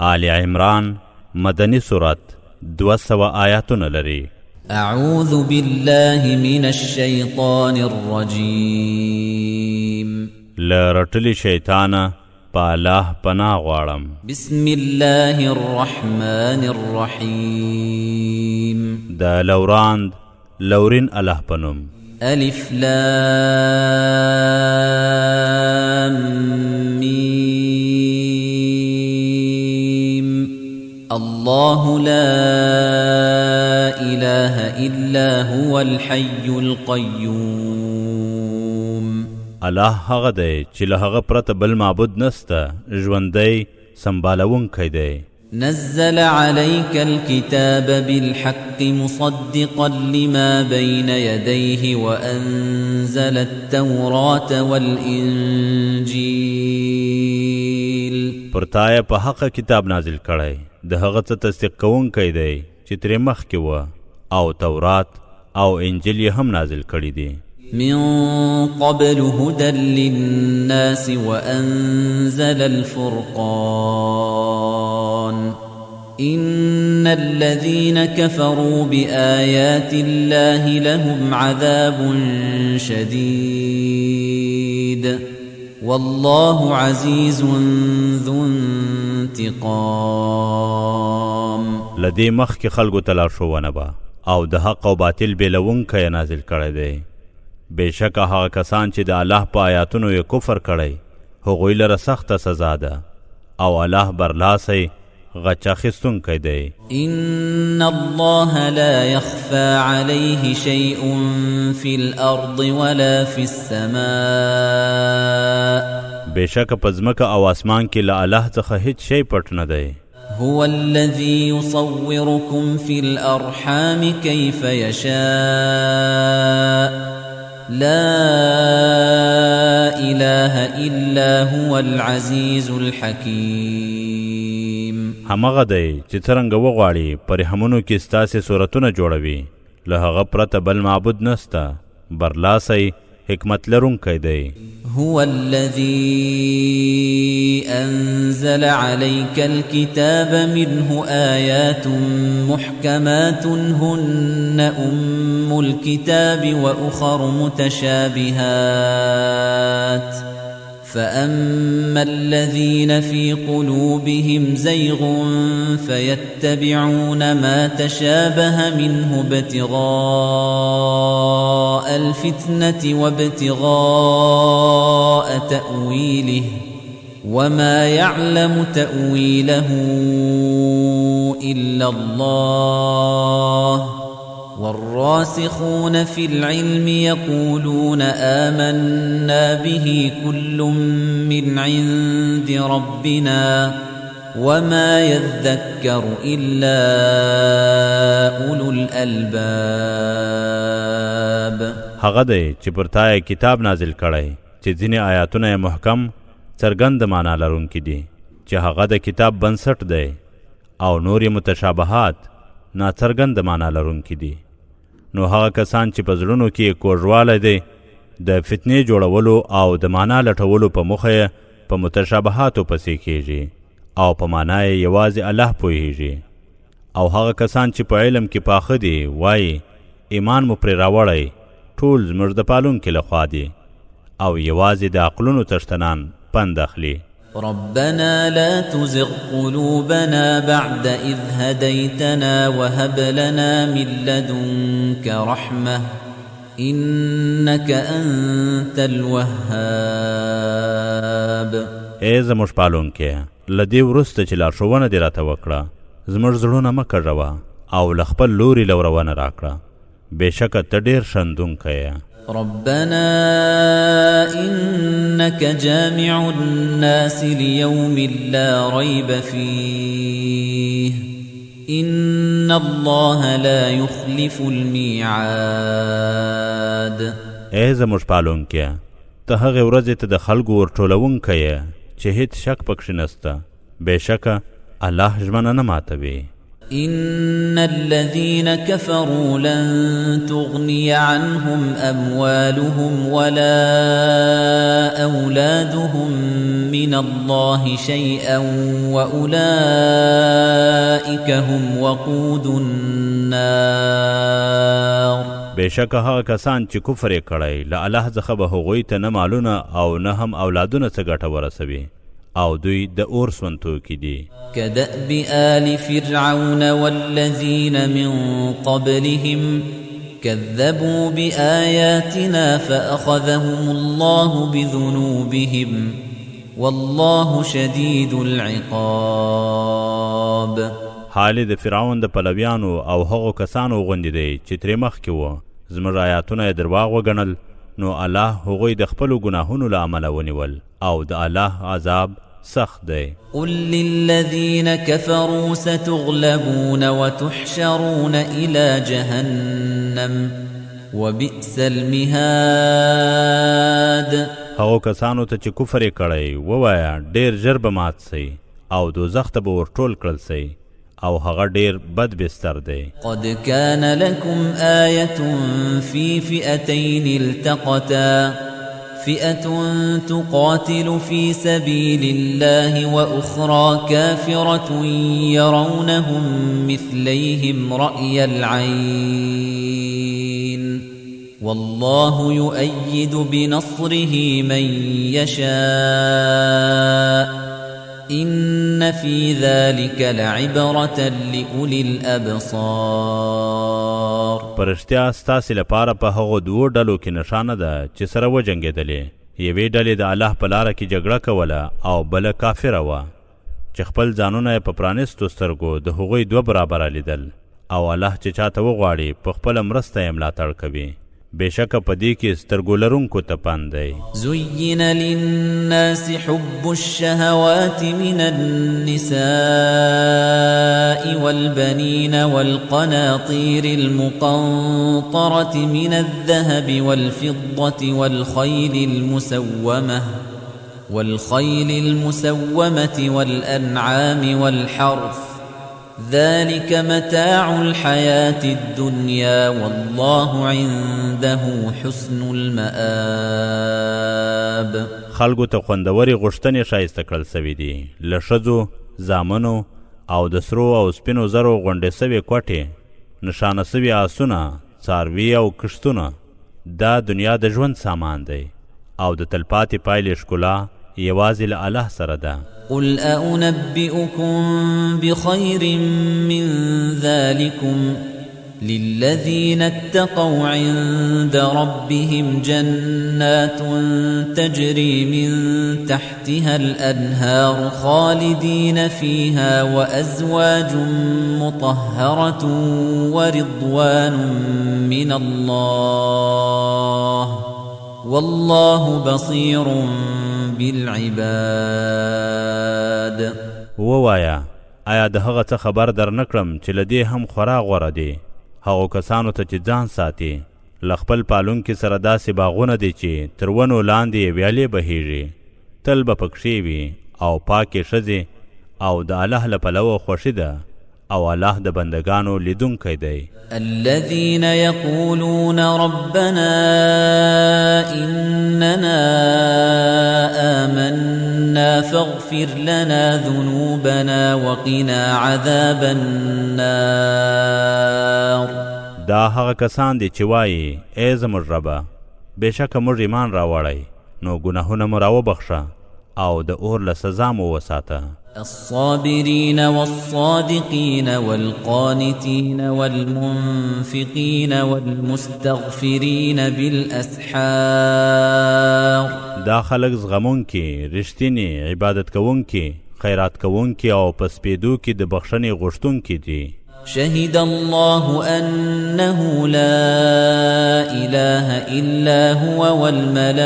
آل عمران مدنی صورت 200 آیاتونه لري. اعوذ بالله من الشیطان الرجیم. لرټلی شیطانه په الله پناه غواړم. بسم الله الرحمن الرحیم. د لوراند لورین الله پنوم. الف لام میم. الله لا اله الا هو الحي القيوم. الله هغه دی چې له هغه پرته بل معبود نسته، ژوندی سنبالونکی دی. نزل عليك الكتاب بالحق مصدقا لما بين يديه وأنزل التوراة والإنجيل. پرتای په حق کتاب نازل کړی، د هغه څه تصدیق کوونکی دی چې ترې مخکې وه، او تورات او انجیل یې هم نازل کړي دي. من قبل هدى للناس وأنزل الفرقان. إن الذين كفروا بآيات الله لهم عذاب شديد والله عزيز ذو انتقام. لدی مخکې خلکو ته لارښوونه به او د حق او باطل بیلونکی نازل کړی دی. بېشکه هغه کسان چې د الله په آیاتونو یې کفر کړی، هغوی لره سخته سزا ده، او الله برلاسی غچ اخیستونکی دی. ان الله لا يخفى عليه شيء في الارض ولا في السماء. بېشکه په ځمکه او اسمان کې له الله څخه هیڅ شی پټ نه دی. هو الذي يصوركم في الارحام كيف يشاء لا إله إلا هو العزيز الحكيم. همغه دی چې څرنګه وغواړي په رحمونو کې ستاسې صورتونه جوړوي، له هغه پرته بل معبود نسته، برلاسی حکمت لرونکی دی. هو الذي أنزل عليك الكتاب منه آيات محكمات هن أم الكتاب وأخر متشابهات فأما الذين في قلوبهم زيغ فيتبعون ما تشابه منه ابتغاء الفتنة وابتغاء تأويله وما يعلم تأويله إلا الله والراسخون في العلم يقولون آمنا به كل من عند ربنا وما يذكر إلا أولو الألباب. هغه دی چې پرتای کتاب نازل کړی چې ځینې آیاتونه محکم څرګند معنا لرونکي دي، چې هغه د کتاب بنسټ دی، او نور متشابهات ناڅرګند معنا لرونکي دي. نو هغه کسان چې په زړونو کې کوږوالی دی، د فتنې جوړولو او د معنا لټولو په موخه په متشابهاتو پسې کېږي، او په معنا یې یوازې الله پوهیږي. او هغه کسان چې په علم کې پاخه دي وایي ایمان مو پرې راوړی، ټول زموږ د پالونکي لخوا دي، او یوازې د عقلونو څښتنان پند اخلي. ربنا لا تزغ قلوبنا بعد إذ هديتنا وهب لنا من لدنك رحمة إنك أنت الوهاب. ای زموږ پالونکی، له دې وروسته چې لارښوونه دې راته وکړه، زموږ زړونه مه کږوه او له خپل لوري لورونه راکړه، بېشکه ته ډېر شندونکی یې. ربنا إنك جامع الناس ليوم لا ريب فيه إن الله لا يخلف الميعاد. ای زموږ پالونکی، ته هغې ورځې ته د خلکو ورټولونکی یې چې هیڅ شک پکښې نسته، بېشکه الله ژمنه نه ماتوي. إن الذين كفروا لن تغني عنهم أموالهم ولا أولادهم من الله شيئا وأولئك هم وقود النار. بېشکه هغه کسان چې کفر یې کړی له الله څخه به هغوی ته نه مالونه او نه هم اولادونه څه ګټه ورسوي او دوی د اور سونتوکي دي. كدأب آل فرعون والذين من قبلهم كذبوا بآياتنا فأخذهم الله بذنوبهم والله شديد العقاب. حال د فرعون د پلویانو او هغو کسانو غوندې دی چې ترې مخکې وه زموږ آیاتونه یې درواغ وګڼل نو الله هغوی د خپلو ګناهونو له امله ونیول او د الله عذاب سخت دی. قل للذين كفروا ستغلبون وتحشرون إلى جهنم وبئس المهاد. هغو کسانو ته چې کفر یې کړی ووایه ډېر ژر به مات سئ او دوزخ ته به ورټول کړل سئ او هغه ډېر بد بستر دی. قد كان لكم آية في فئتين التقتا فئة تقاتل في سبيل الله وأخرى كافرة يرونهم مثليهم رأي العين والله يؤيد بنصره من يشاء إن في ذلك لعبرة لأولي الأبصار. پرشتیا ستاسې لپاره په هغو دوو ډلو کې نشانه ده چې سره وجنګېدلې. یوې ډلې د الله په لاره کې جګړه کوله او بله کافره وه چې خپل ځانونه یې په پرانیستو سترګو د هغوی دوه برابره لیدل او الله چې چاته وغواړي په خپله مرسته یې ملاتړ کوي. بېشکه په دې کې سترګو لرونکو ته پند دی. زين للناس حب الشهوات من النساء والبنين والقناطير المقنطرة من الذهب والفضة والخيل المسومة والأنعام والحرث ذلك متاع الحياة الدنيا والله عنده حسن المآب. خلقو ته خوندوري غوښتنې ښایسته کړل سوي دي له ښځو زامنو او د سرو او سپینو زرو غونډې سوي کوټې نشانه سوي آسونه څاروي او کښتونه. دا دنیا د ژوند سامان دی او د تلپاتې پایلې ښکلا یوازې له الله سره ده. قل أنبئكم بخير من ذلكم للذين اتقوا عند ربهم جنات تجري من تحتها الأنهار خالدين فيها وأزواج مطهرة ورضوان من الله والله بصير بالعباد. ووایا آیا د هغه څه خبر در نکړم چې له دې هم خورا غوره دی هغو کسانو ته چې ځان ساتي له خپل پالونکي سره داسې باغونه دي چې تر ونو لاندې یې ویالې بهیږي تل به پکښې وي او پاکې ښځې او د الله له پلوه خوښي ده او الله د بندگانو لیدونکی دی. الذين يقولون ربنا إننا آمنا فاغفر لنا ذنوبنا وقنا عذاب النار. دا هغه کسان دي چې وایي ای زموږ ربه بېشکه موږ ایمان راوړی نو ګناهونه مو راوبخښه او د اور له سزا مو وساته. الصابرين والصادقين والقانتين والمنفقين والمستغفرين بالأسحار. دا خلق زغمونکي رښتینی عبادت کوونکي خیرات کوونکي او په سپېدو کې د بخښنې غوښتونکي دي. شهد الله أنه لا إله إلا هو والملائكة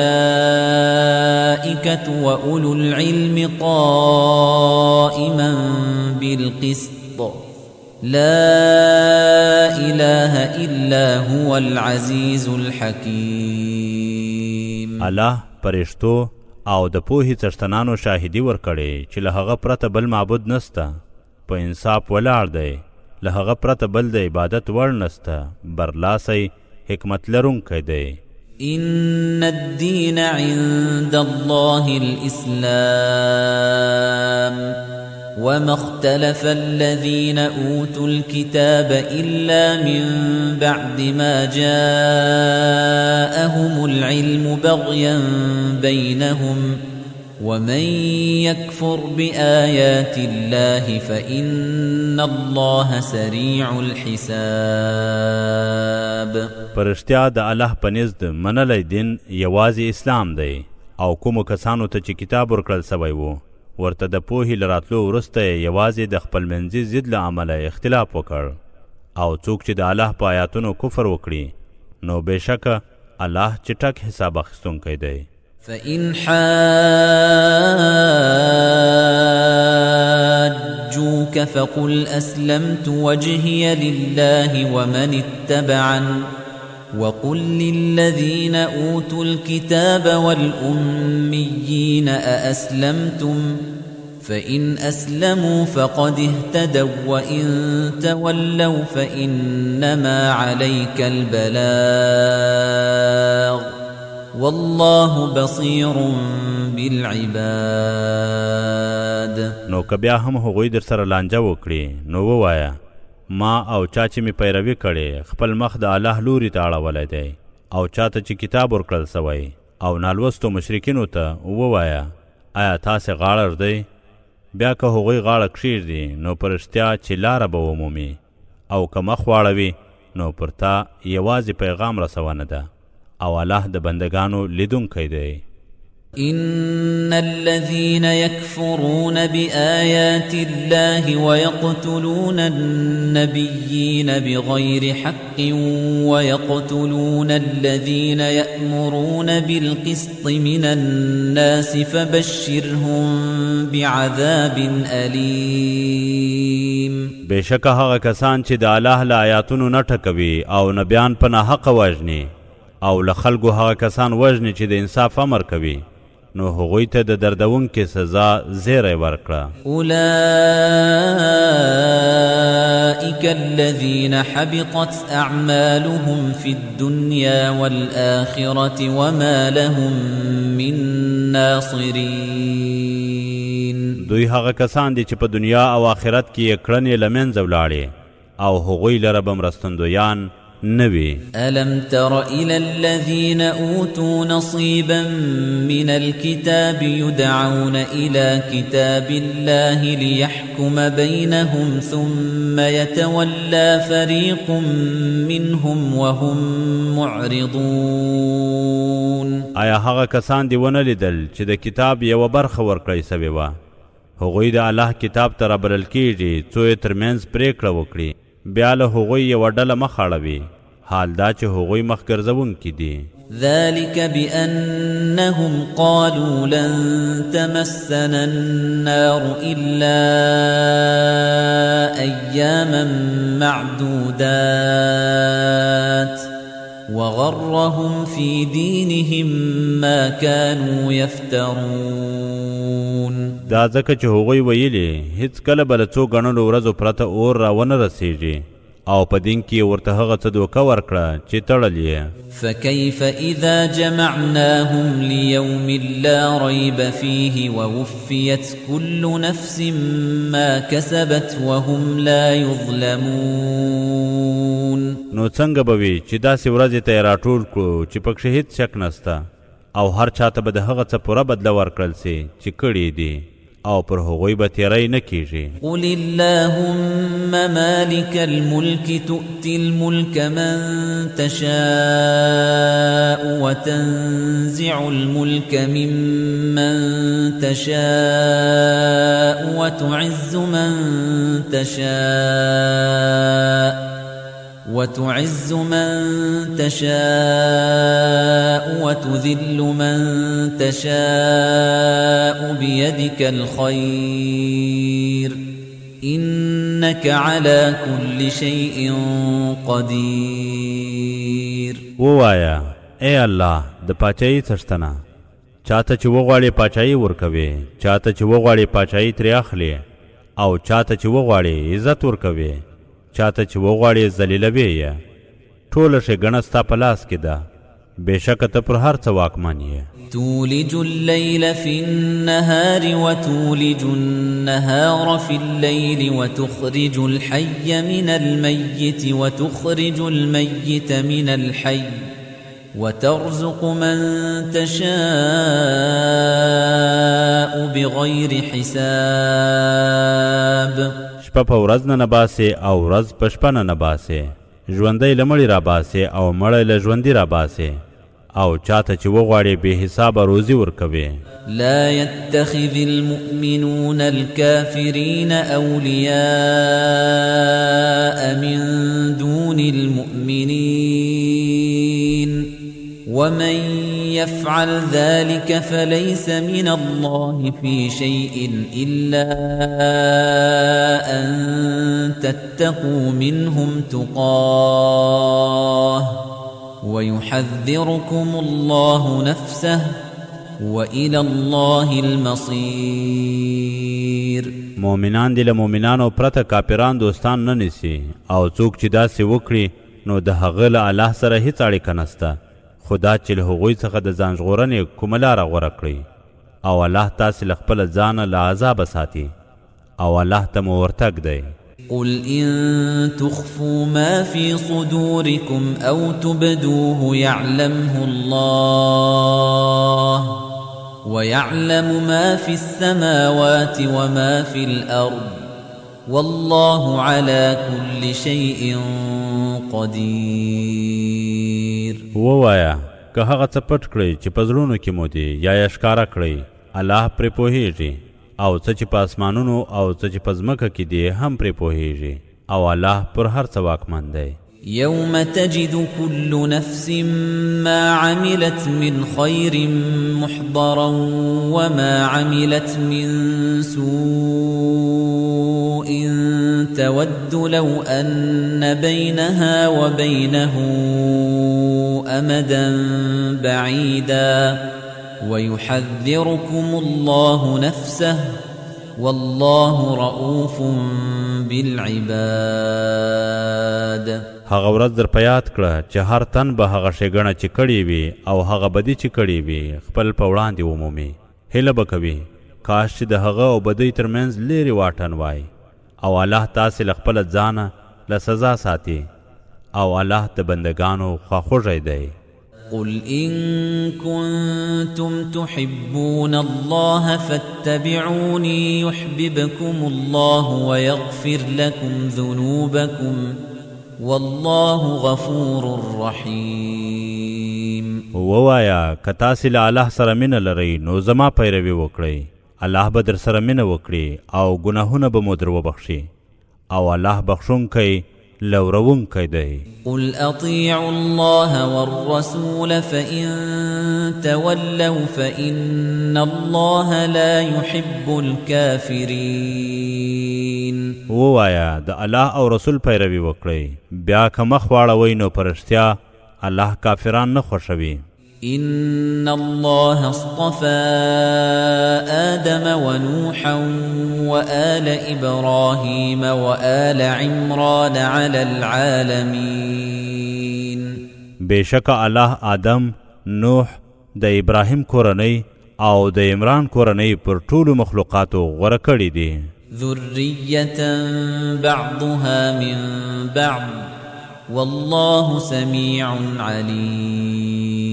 وأولو العلم قائما بالقسط لا إله إلا هو العزيز الحكيم. الله پرشتو او د پوهې څښتنانو شاهدي ورکړي چې له هغه پرته بل معبود نسته په انصاف ولاړ دی له هغه پرته بل د عبادت وړ نسته برلاسی حکمت لرونکی دی. إن الدين عند الله الإسلام وما اختلف الذين أوتوا الكتاب إلا من بعد ما جاءهم العلم بغيا بينهم ومن يكفر بآيات الله فإن الله سريع الحساب. پرشتیا د الله په نزد منلی دین یوازې اسلام دی او کومو کسانو ته چې کتاب ورکړل سوی و ورته د پوهې له راتلو وروسته یوازې د خپلمنځي ضد له امله اختلاف وکړ او څوک چې د الله په آیاتونو کفر وکړي نو بېشکه الله چټک حساب اخیستونکی دی. فإن حاجوك فقل أسلمت وجهي لله ومن اتبعني وقل للذين أوتوا الكتاب والأميين أأسلمتم فإن أسلموا فقد اهتدوا وإن تولوا فإنما عليك البلاغ والله بصير بالعباد. نو که بیا هم هغوی در سره لانجه وکړي نو ووایه ما او چا چې می پیروي کړي خپل مخ د الله لوري ته اړولی دی او چاته چې کتاب ورکړل سوی او نالوستو مشرکینو ته ووایه آیا تاسې غاړه ږدئ؟ بیا که هغوی غاړه کښېږدي نو په رښتیا چې لاره به ومومي او که مخ واړوي نو پر تا یوازې پیغام رسونه ده او الله د بندگانو لیدونکی دی. إن الذين يكفرون بآيات الله ويقتلون النبيين بغير حق ويقتلون الذين يأمرون بالقسط من الناس فبشرهم بعذاب أليم. بېشکه هغه کسان چې د الله له آیاتونو نه ټکوي او نبیان په ناحقه وژني او له خلکو هغه کسان وژني چې د انصاف امر کوي نو هغوی ته د دردونکې سزا زیری ورکړه. أولئك الذين حبطت أعمالهم في الدنيا والآخرة وما لهم من ناصرين. دوی هغه کسان دي چې په دنیا او آخرت کې یې کړنې له منځه ولاړې او هغوی لره به مرستندویان نبي. ألم تر إلى الذين أوتوا نصيبا من الكتاب يدعون إلى كتاب الله ليحكم بينهم ثم يتولى فريق منهم وهم معرضون. آیا هغه کسان دی ونه لیدل چې د کتاب یوه برخه ورکړی سوې وه هغوی د الله کتاب ته رابلل کیږي څو یې ترمنځ پرېکړه وکړي بیا له هغوی یوه ډله مخ اړوي حال دا چې هغوی مخ ګرځونکي دي. ذلك بأنهم قالوا لن تمسنا النار إلا أياما معدودات وغرهم في دينهم ما كانوا يفترون. دا ځکه چې هغوی ویلي هیڅ کله به له څو ګڼلو ورځو پرته اور را ونه رسیږي او په دین کې ورته هغه څه دوکه ورکړه چې تړل یې. فكيف إذا جمعناهم ليوم لا ريب فيه ووفيت كل نفس ما كسبت وهم لا يظلمون. نو څنګه به وي چې داسې ورځې ته یې راټول کړو چې پکښې هیڅ شک نسته او هر چاته به د هغه څه پوره بدله ورکړل سي چې کړي دي او پر هغوی به تیری نه کیږي. قل اللهم مالك الملك تؤتي الملك من تشاء وتنزع الملك ممن تشاء وتعز من تشاء وتذل من تشاء بيدك الخير إنك على كل شيء قدير. ووایا اے الله د پاچاهۍ څښتنه چاته چې وغواړې پاچاهۍ ورکوي چاته چې وغواړې پاچاهۍ ترې اخلي او چاته چې وغواړې عزت ورکوي چاته چې وغواړې ذلیلوې یې ټوله ښېګڼه ستا په لاس کې ده بېشکه ته پر هر څه واکمن یې تولج الليل في النهار وتولج النهار في الليل وتخرج الحي من الميت وتخرج الميت من الحي وترزق من تشاء بغير حساب شپه په ورځ نه باسې او ورځ په شپه نه باسې ژوندی له مړي راباسې او مړی له ژوندي راباسې او چاته چې وغواړې بې حسابه روزي ورکوي لا يتخذ المؤمنون الكافرين أولياء من دون المؤمنين ومن يفعل ذلك فليس من الله في شيء إلا أن تتقوا منهم تقاه ويحذركم الله نفسه وإلى الله المصير مؤمنان دي له مؤمنانو پرته کافران دوستان نه نیسي او څوک چې داسې وکړي نو د هغه له الله سره هیڅ اړیکه نسته خدا چې له هغوی څخه د ځان ژغورنې کومه لاره غوره کړئ او الله تاسې له خپله ځانه له عذابه ساتي او الله ته مو ورتګ دی قل إن تخفوا ما في صدوركم أو تبدوه يعلمه الله ويعلم ما في السماوات وما في الأرض والله على كل شيء قدير ووایا که هغه څه پټ کړئ چې په زړونو کې مو دي یا یې ښکاره کړئ الله پرې پوهیږي او څه چې په اسمانونو او څه چې په ځمکه کې دي هم پرې پوهیږي او الله پر هر څه واکمن دی يوم تجد كل نفس ما عملت من خير محضرا وما عملت من سوء تود لو أن بينها وبينه أمدا بعيدا ويحذركم الله نفسه والله رؤوف بالعباد هغه ورځ در په یاد کړه چې هر تن به هغه ښېګڼه چې کړې وي او هغه بدي چې کړې وي خپل په وړاندې ومومي هیله به کوي کاش چې د هغه او بدۍ ترمنځ لیرې واټن وای او الله تاسې له خپله ځانه له سزا ساتي او الله د بندگانو خواخوږی دی قل إن كنتم تحبون الله فاتبعوني يحببكم الله ويغفر لكم ذنوبكم والله غفور رحيم ووایا که تاسې له الله سره مینه لرئ نو زما پیروي وکړئ الله به در سره مینه وکړي او ګناهونه به مو در وبخشي او الله بخښونکی لورونکی دی قل أطيعوا الله والرسول فإن تولوا فإن الله لا يحب الكافرين ووایا د الله او رسول پیروي وکړئ بیا که مخ واړوئ نو په رښتیا الله کافران نه خوښوي إن الله اصطفى آدم ونوحا وآل إبراهيم وآل عمران على العالمين بشک الله آدم نوح د ابراهیم کورنۍ او د عمران کورنۍ پر ټولو مخلوقاتو غوره کړي دي ذرية بعضها من بعض والله سميع عليم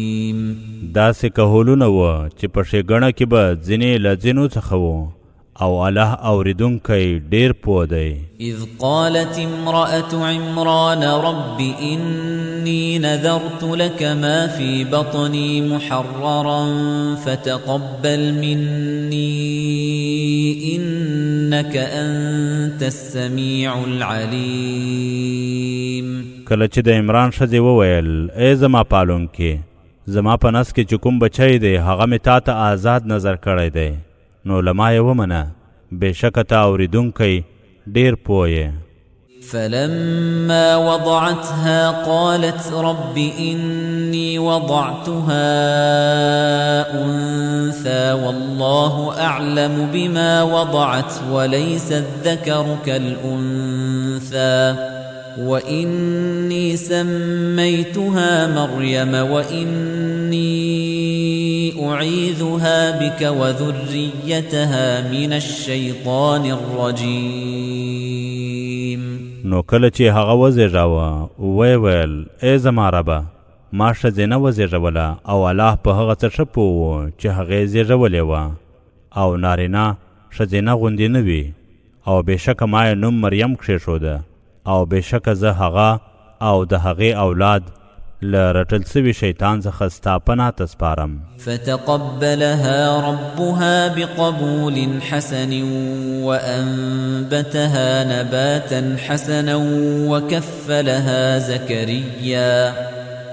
داسې کهولونه وه چې په ښېګڼه کې به ځینې له ځینو څخه وو او الله اوریدونکی ډېر پوه دی إذ قالت امرأة عمران رب إني نذرت لك ما في بطني محررا فتقبل مني إنك أنت السميع العليم کله چې د عمران ښځې وویل ای زما پالونکې زما په نس کې چې کوم بچی دی هغه مې تا ته آزاد نظر کړی دی نو له ما یې ومنه بېشکه ته اورېدونکی ډېر پوه یې فلما وضعتها قالت رب إني وضعتها أنثى والله أعلم بما وضعت وليس الذكر كالأنثى وإني سميتها مريم وإني أعيذها بك وذريتها من الشيطان الرجيم. نو کله چې هغه وزېږاوه ویې ویل ای زما ربه ما ښځینه وزېږوله او الله په هغه څه ښه پوه و چې هغې زېږولې وه او نارینه ښځینه غوندې نه وي او بېشکه ما یې نوم مریم کښېښوده او بېشکه زه هغه او د هغې اولاد له رټل سوي شیطان څخه ستا پناه ته سپارم. فتقبلها ربها بقبول حسن وأنبتها نباتا حسنا وكفلها زكريا.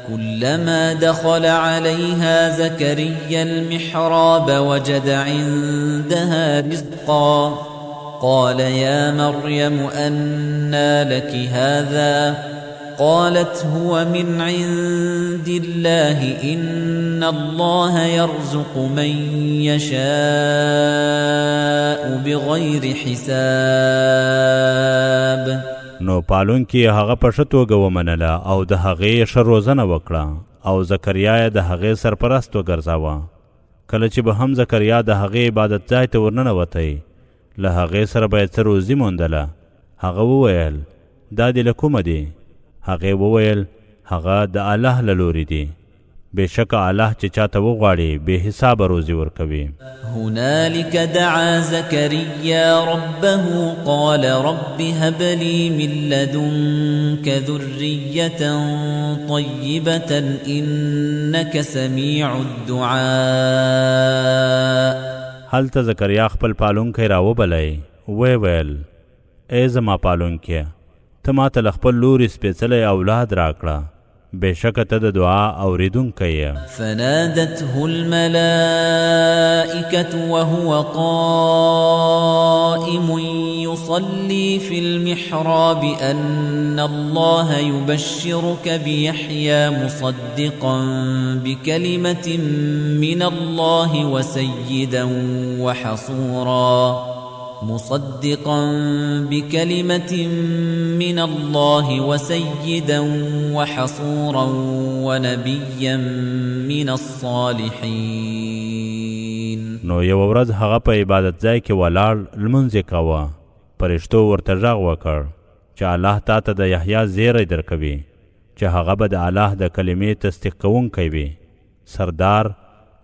كلما دخل عليها زكريا المحراب وجد عندها رزقا قال يا مريم أنى لك هذا؟ قالت هو من عند الله إن الله يرزق من يشاء بغير حساب. نو پالون کې هغه په ښه توګه ومنله او د هغې ښه روزنه وکړه او زکریا یې د هغې سرپرست وګرځاوه. کله چې به هم زکریا د هغې عبادت ځای ته ورننوتی له هغې سره به یې څه روزي موندله. هغه وویل دا دې له کومه دي؟ هغې وویل هغه د الله له لورې دي. بېشکه الله چې چاته وغواړي بې حسابه روزي ورکوي. هنالك دعا زكريا ربه قال رب هب لي من لدنك ذرية طيبة إنك سميع الدعاء. هلته زکریا خپل پالونکی راوبلی ویې ویل ای زما پالونکیه ته ماته له خپل لورې سپېڅلی اولاد راکړه بېشکه ته د دعا اورېدونکی یې. فنادته الملائكة وهو قائم يصلي في المحراب أن الله يبشرك بيحيى مصدقا بكلمة من الله وسيدا وحصورا ونبيا من الصالحين. نو یو ورځ هغه په عبادت ځای کې ولاړ لمونځ یې کاوه. فرشتو ورته غږ وکړ چې الله تا ته د یحیی زیری درکوي چې هغه به د الله د کلمې تصدیق کوونکی وي، سردار،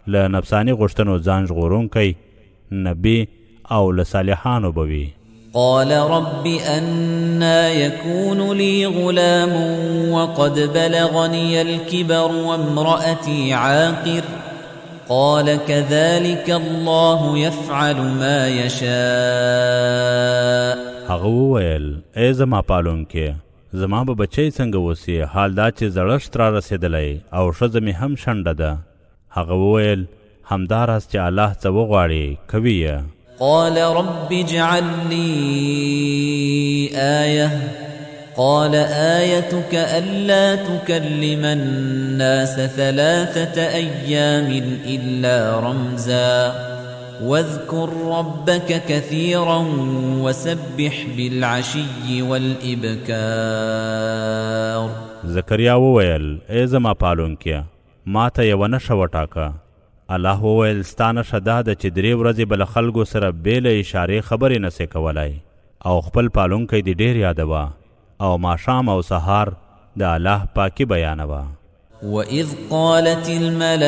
له نفساني غوښتنو ځان ژغورونکی، نبی او لصالحانو بوي. قال رب أنا يكون لي غلام وقد بلغني الكبر وامرأتي عاقر قال كذلك الله يفعل ما يشاء. هغه وویل ای زما پالونکې زما به بچی څنګه وسی حال دا چې زړښت را رسېدلی او ښځه مې هم شنډه ده. هغه وویل همداراز چې الله څه وغواړي کوي یې. قال رب اجعل لي آية قال آيتك ألا تكلم الناس 3 أيام إلا رمزا واذكر ربك كثيرا وسبح بالعشي والإبكار. زکریا وویل ای زما پالونکیه ما ته یوه نښه وټاکه. الله وویل ستا نښه دا ده چې 3 ورځې به له خلکو سره بې له اشارې خبرې نسې کولی او خپل پالونکی دې ډېر یادوه او ماښام او سهار د الله پاکي بیانوه. وَإِذْ قَالَتِ الْمَلَائِكَةُ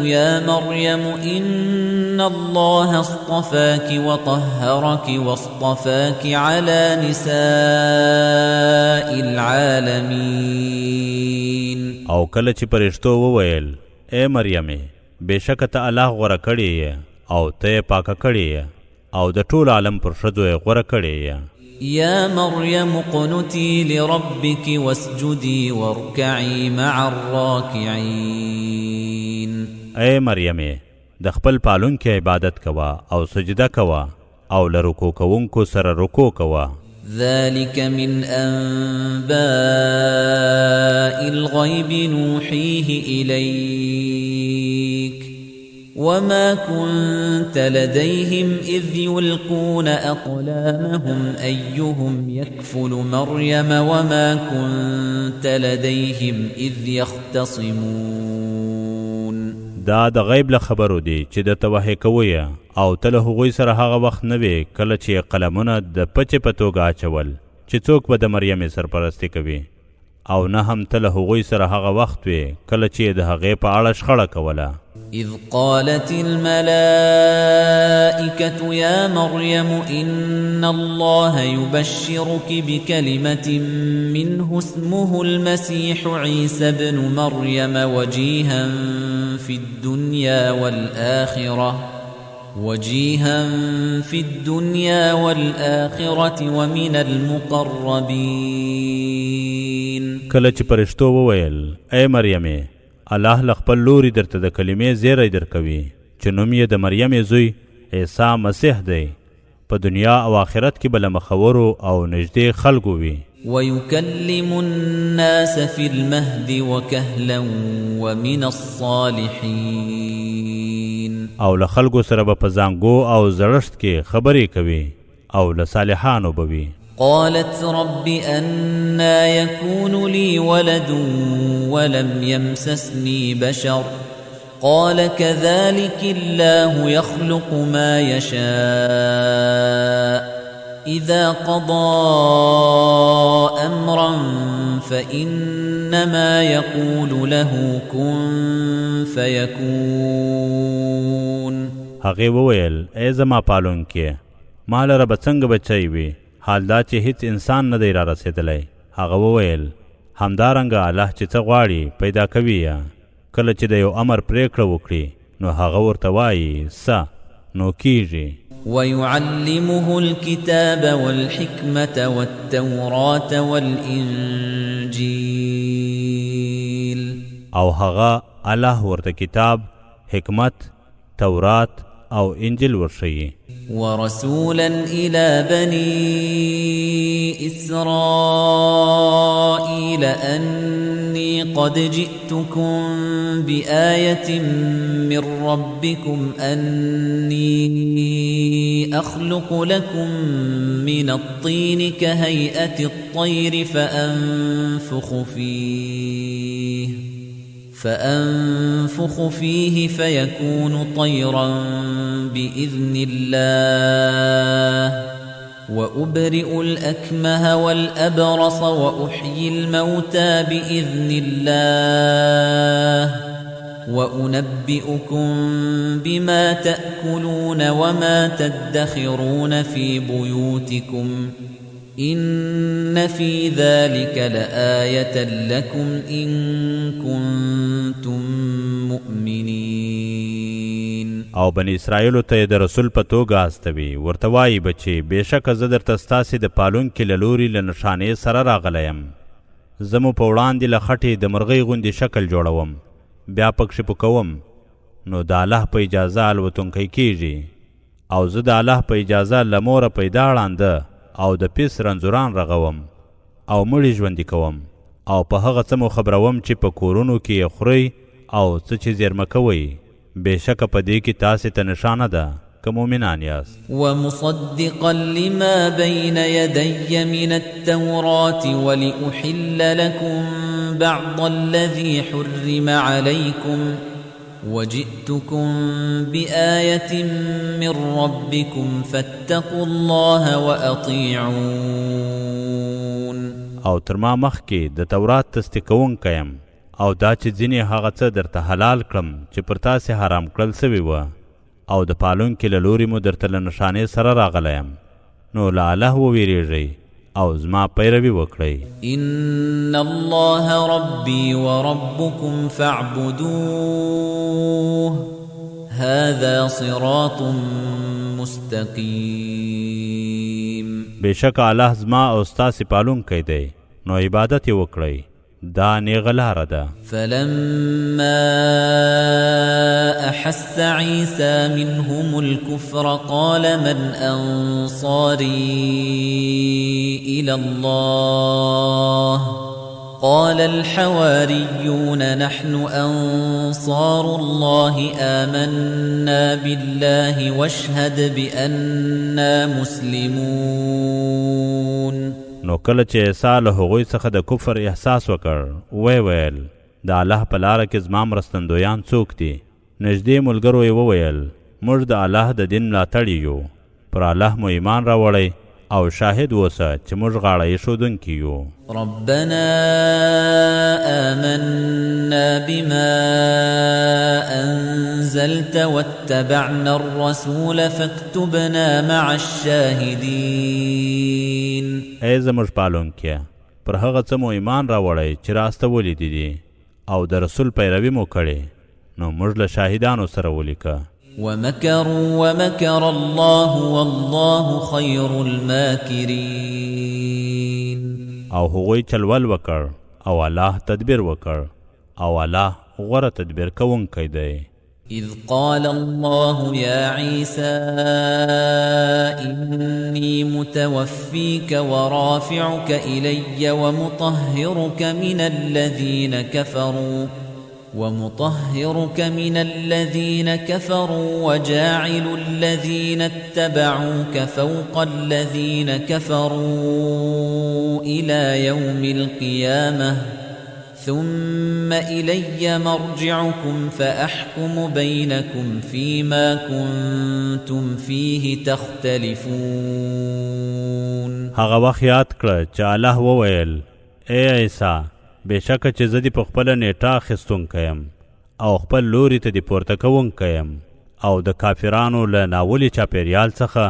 يَا مَرْيَمُ إِنَّ اللَّهَ اصْطَفَاكِ وَطَهَّرَكِ وَاصْطَفَاكِ عَلَى نِسَاءِ الْعَالَمِينَ. او کله چې فرشتو وویل اے مریمې بېشکه ته الله غوره کړې یې او ته یې پاکه کړې یې او د ټول عالم پر ښځو یې غوره کړې یې. يا مريم اقنتي لربك واسجدي واركعي مع الراكعين. اے مریمې د خپل پالونکي عبادت کوه او سجده کوه او له رکوع کوونکو سره رکوع کوه. ذلك من أنباء الغيب نوحيه إليك وما كنت لديهم إذ يلقون أقلامهم أيهم يكفل مريم وما كنت لديهم إذ يختصمون. دا د غیب له خبرو دی چې د توحی کویه او ته له هغوی سره هغه وخت نه وې کله چې قلمونه د پچې په توګه اچول چې څوک به د مریم سرپرستی کوي، او نه هم ته له هغوی سره هغه وخت وې کله چې د هغې په اړه شخړه کوله. إذ قالت الملائكة يا مريم إن الله يبشرك بكلمة منه اسمه المسيح عيسى ابن مريم وجيها في الدنيا والآخرة ومن المقربين. کله چې پرشتو وویل ای مریمې، الله لخپل لوري درته د کلمې زیری درکوي چې نوم یې د مریم زوی عیسی مسیح دی، په دنیا او آخرت کې به له مخورو او نږدې خلکو وي. ويكلم الناس في المهد وكهلا ومن الصالحين. او له خلکو سره به په زانګو او زړښت کې خبرې کوي او له صالحانو به وي. قالت رب أنا يكون لي ولد ولم يمسسني بشر قال كذلك الله يخلق ما يشاء إذا قضى أمرا فإنما يقول له كن فيكون. هغې وویل ای زما پالونکې، ما لره به څنګه بچی وي، حال دا چې هیڅ انسان نه دی را رسېدلی. هغه وویل همدارنګه الله چې څه غواړي پیدا کوي، یا کله چې د یو امر پریکړه وکړي نو هغه ورته وایي څه نو کیږي. ويعلمه الكتاب والحكمة والتوراة والإنجيل. او هغه الله ورته کتاب، حکمت، تورات او انجیل ورښیي. ورسولا إلى بني إسرائيل أني قد جئتكم بآية من ربكم أني أخلق لكم من الطين كهيئة الطير فأنفخ فيه فيكون طيرا بإذن الله وأبرئ الأكمه والأبرص وأحيي الموتى بإذن الله وأنبئكم بما تأكلون وما تدخرون في بيوتكم إن في ذلك لآية لكم إن كنتم مؤمنين. او بني اسرائیلو ته د رسول په توګه استوي، ورته وایي بچي بېشکه زه درته ستاسې د پالونکي له لوري له نښانې سره راغلی یم. زه مو په وړاندې له خټې د مرغۍ غوندې شکل جوړوم، بیا پکښې پوکوم، نو د الله په اجازه الوتونکی کیږي. او زه د الله په اجازه له موره پیدا ړانده او د پیس رنځوران رغوم او مړي ژوندي کوم، او په هغه څه مو خبروم چې په کورونو کې یې خورئ او څه چې زیرمه کوئ. بېشکه په دې کې تاسې ته نښانه ده که مؤمنان یاست. ومصدقا لما بين يدي من التوراة ولأحل لكم بعض الذي حرم عليكم وجئتكم بآية من ربكم فاتقوا الله وأطيعون. او تر ما مخکې د تورات تصدیقونکی یم، او دا چې ځینې هغه څه درته حلال کړم چې پر تاسې حرام کړل سوي وه، او د پالونکي له لوري مو درته له نښانې سره راغلی یم، نو له الله وویریږئ او زما پیروي وکړئ. ان الله ربي وربكم فاعبدوه هذا صراط مستقيم. بېشکه الله زما او ستاسې پالونکی دی، نو عبادت یې وکړئ، دا نیغه لاره ده. فلما أحس عيسى منهم الكفر قال من أنصاري إلى الله قال الحواريون نحن أنصار الله آمنا بالله واشهد بأننا مسلمون. نو کله چې عیسی له هغوی څخه د کفر احساس وکړ ویل د الله په لاره کې زما مرستندویان څوک دي؟ نږدې ملګرو یې وویل موږ د الله د دین ملاتړي یو، پر الله مو ایمان راوړی او شاهد اوسه چې موږ غاړه ایښودونکي یو. ربنا آمنا بما أنزلت واتبعنا الرسول فاكتبنا مع الشاهدين. ای زموږ پالونکیه، پر هغه څه مو ایمان راوړی چې راستولی دي او د رسول پیروي مو کړې، نو موږ له شاهدانو سره ولیکه. ومكروا ومكر الله والله خير الماكرين. او هغوی چلول وکړ او الله تدبیر وکړ او الله غوره تدبیر کوونکی دی. إذ قال الله يا عيسى إني متوفيك ورافعك إلي ومطهرك من الذين كفروا وجاعل الذين اتبعوك فوق الذين كفروا إلى يوم القيامة ثم إلي مرجعكم فأحكم بينكم فيما كنتم فيه تختلفون. هغه وخت یاد کړه چې الله وویل ای عیسی بېشکه چې زه دې په خپله نیټه اخیستونکی یم او خپل لوري ته دې پورته کوونکی یم او د کافرانو له ناولي چاپېریال څخه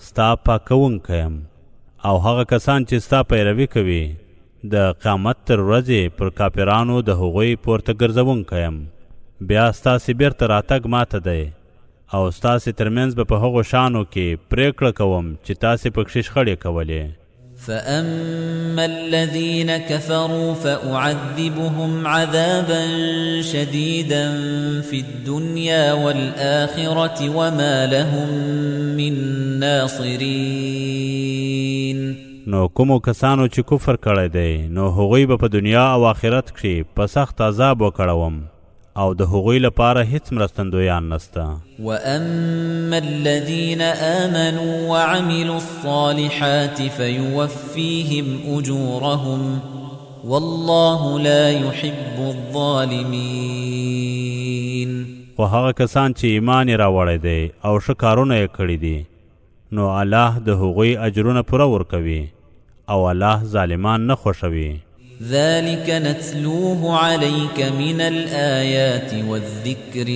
ستا پاکوونکی یم او هغه کسان چې ستا پیروي کوي د قیامت تر ورځې پر کافرانو د هغوی پورته ګرځوونکی یم. بیا ستاسې بیرته راتګ ماته دی او ستاسې ترمنځ به په هغو شانو کې پرېکړه کوم چې تاسې پکښې شخړې کولې. فأما الذين كفروا فأعذبهم عذابا شديدا في الدنيا والآخرة وما لهم من ناصرين. نو کومو کسانو چې کفر کړی دی نو هغوی به په دنیا او آخرت کې په سخت عذاب وکړوم او د هغوی لپاره هیڅ مرستندویان نسته. وأما الذين آمنوا وعملوا الصالحات فيوفيهم أجورهم والله لا يحب الظالمين. خو هغه کسان چې ایمان یې راوړی دی او ښه کارونه یې کړي دي نو الله د هغوی اجرونه پوره ورکوي او الله ظالمان نه خوښوي. ذلك نتلوه عليك من الآيات والذكر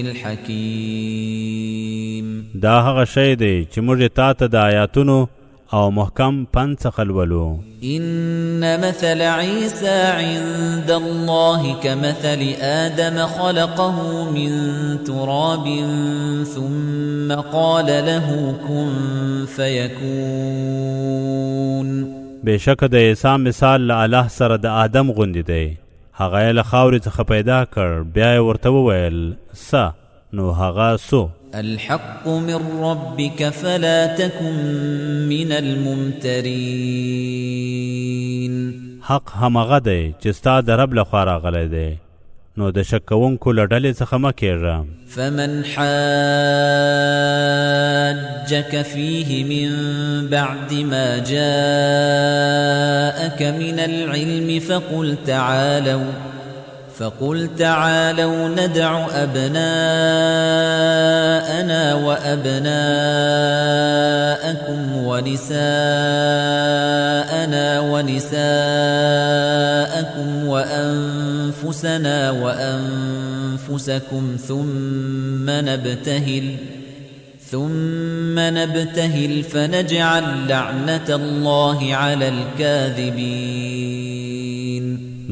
الحكيم. دا هغه شی دی چې موږ تا ته د آیاتونو او محکم پند څخه لولو. إن مثل عيسى عند الله كمثل آدم خلقه من تراب ثم قال له كن فيكون. بېشکه د عیسی مثال له الله سره د آدم غوندې دی. هغه یې له خاورې څخه پیدا کړ بیا یې ورته وویل سه، نو هغه سو. الحق من ربك فلا تكن من الممترين. حق همغه دی چې ستا د رب لخوا راغلی دی، نو د شک کوونکو له ډلې څخه مه کېږه. فمن حاجك فيه من بعد ما جاءك من العلم فقل تعالوا ندع أبناءنا وأبناءكم ونساءنا ونساءكم وأنفسنا وأنفسكم ثم نبتهل فنجعل لعنة الله على الكاذبين.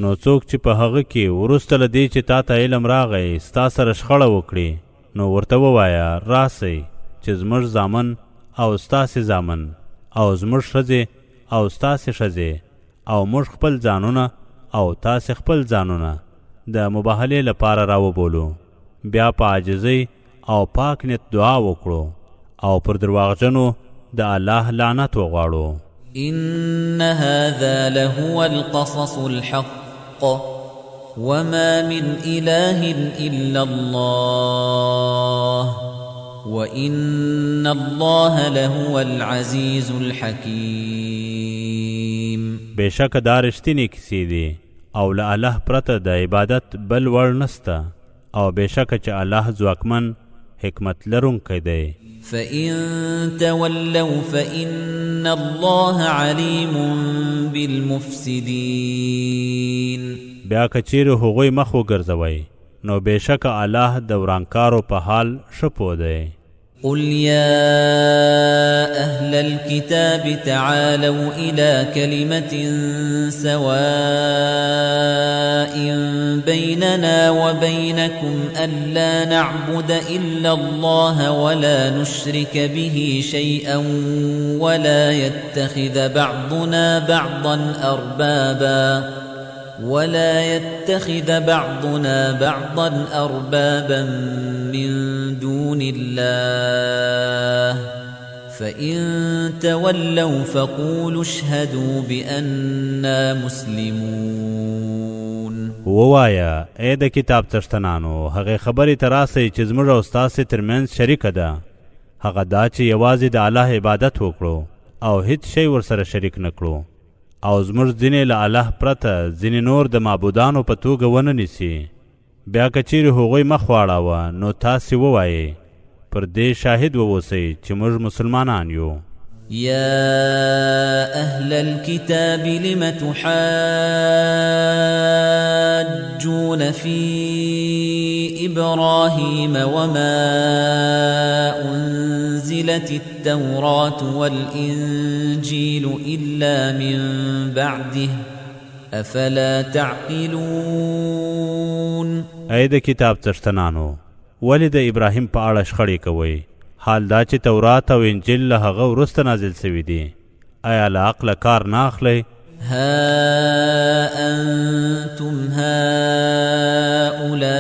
نو څوک چې په هغه کې وروسته له دې چې تا ته علم راغی ستا سره شخړه وکړي نو ورته ووایه راسئ چې زموږ زامن او ستاسې زامن او زموږ ښځې او ستاسې ښځې او موږ خپل ځانونه او تاسې خپل ځانونه د مباهلې لپاره راوبولو، بیا په عاجزۍ او پاک نیت دعا وکړو او پر درواغجنو د الله لعنت وغواړو. إن هذا لهو القصص الحق وما من إله إلا الله وإن الله لهو العزيز الحكيم. بشک دا رښتینې کیسې دي او له الله پرته د عبادت بل وړ نسته او بشک چې الله ځواکمن حکمت لرونکی دی. فإن تولوا فإن الله عليم بالمفسدين. بیا که چیرې هغوی مخ وګرځوئ نو بېشکه الله د ورانکارو په حال ښه پوه دی. قل يا أهل الكتاب تعالوا إلى كلمة سواء بيننا وبينكم ألا نعبد إلا الله ولا نشرك به شيئا ولا يتخذ بعضنا بعضا أربابا من دون الله فإن تولوا فقولوا اشهدوا بأننا مسلمون. ووایا ای د کتاب څښتنانو هغې خبرې ته راسئ چې زموږ او ستاسې ترمنځ شریکه ده، هغه دا چې یوازې د الله عبادت وکړو او هیڅ شی ورسره شریک نه کړو او زموږ ځینې له الله پرته ځینې نور د معبودانو په توګه ونه نیسي. بیا که چیرې هغوی مخ واړاوه نو تاسې ووایئ پر دې شاهد واوسئ چې موږ مسلمانان یو. يا أهل الكتاب لم تحاجون في إبراهيم وما أنزلت التوراة والإنجيل إلا من بعده أفلا تعقلون. ای د کتاب څښتنانو ولې د ابراهیم په اړه شخړې کوئ حال دا چې تورات او انجیل له هغه وروسته نازل سوي دي؟ آیا له عقله کار نه اخلئ؟ ها أنتم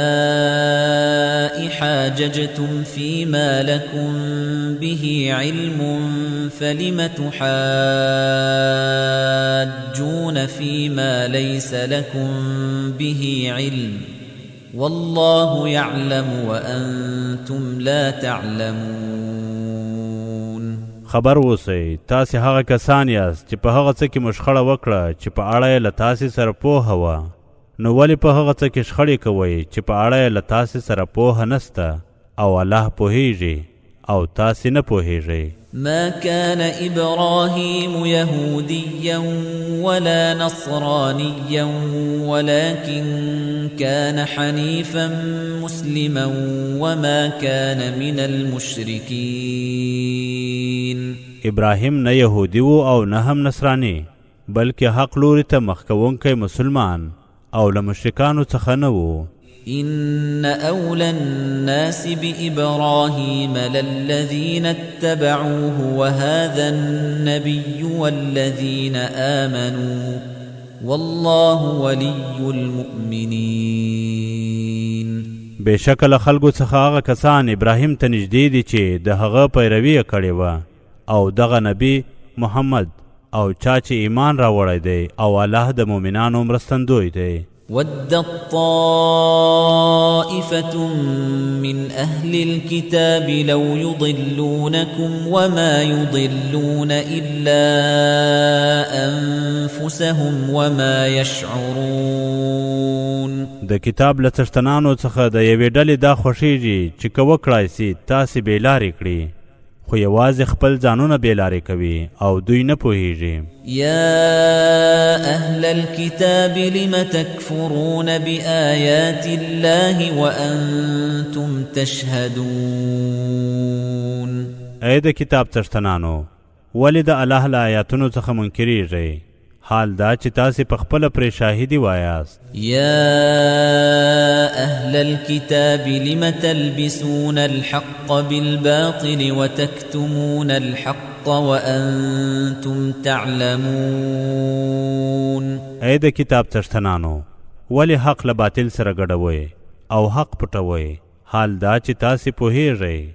هؤلاء حاججتم فيما لكم به علم فلم تحاجون فيما ليس لكم به علم والله يعلم وأنتم لا تعلمون. خبر اوسئ تاسې هغه کسان یاست چې په هغه څه کې مو شخړه وکړه چې په اړه یې له تاسې سره پوهه وه، نو ولې په هغه څه کې شخړې کوئ چې په اړه یې له تاسې سره پوهه نسته او الله پوهیږي او تاسې نه پوهیږئ. ما كان إبراهيم يهوديا ولا نصرانيا ولكن كان حنيفا مسلما وما كان من المشركين. ابراهیم نه یهودي و او نه هم نصرانی بلکې حق لوري ته مخ کوونکی مسلمان او له مشرکانو څخه نه و. إن أولى الناس بإبراهيم للذين اتبعوه وهذا النبي والذين آمنوا والله ولي المؤمنين. بشک له خلکو څخه هغه کسان ابراهیم ته نږدې دي چې د هغه پیروي یې کړې وه او دغه نبی محمد او چا چې ایمان راوړی دی او الله د مؤمنانو مرستندوی دی. ودت طائفة من أهل الكتاب لو يضلونكم وما يضلون إلا أنفسهم وما يشعرون. د کتاب له څښتنانو څخه د یوې ډلې دا خوښیږي چې که وکړای سي تاسې بېلارې کړي خو یوازې خپل ځانونه بېلارې کوي او دوی نه پوهیږي. يا أهل الكتاب لم تكفرون بآيات الله وأنتم تشهدون. ای د کتاب څښتنانو ولې د الله له آیاتونو څخه منکریږئ حال دا چې تاسې په خپله پرې شاهدي وایاست. يا أهل الكتاب لم تلبسون الحق بالباطل وتكتمون الحق وأنتم تعلمون. ای د کتاب څښتنانو ولې حق له باطل سره ګډوئ او حق پټوئ حال دا چې تاسې پوهیږئ.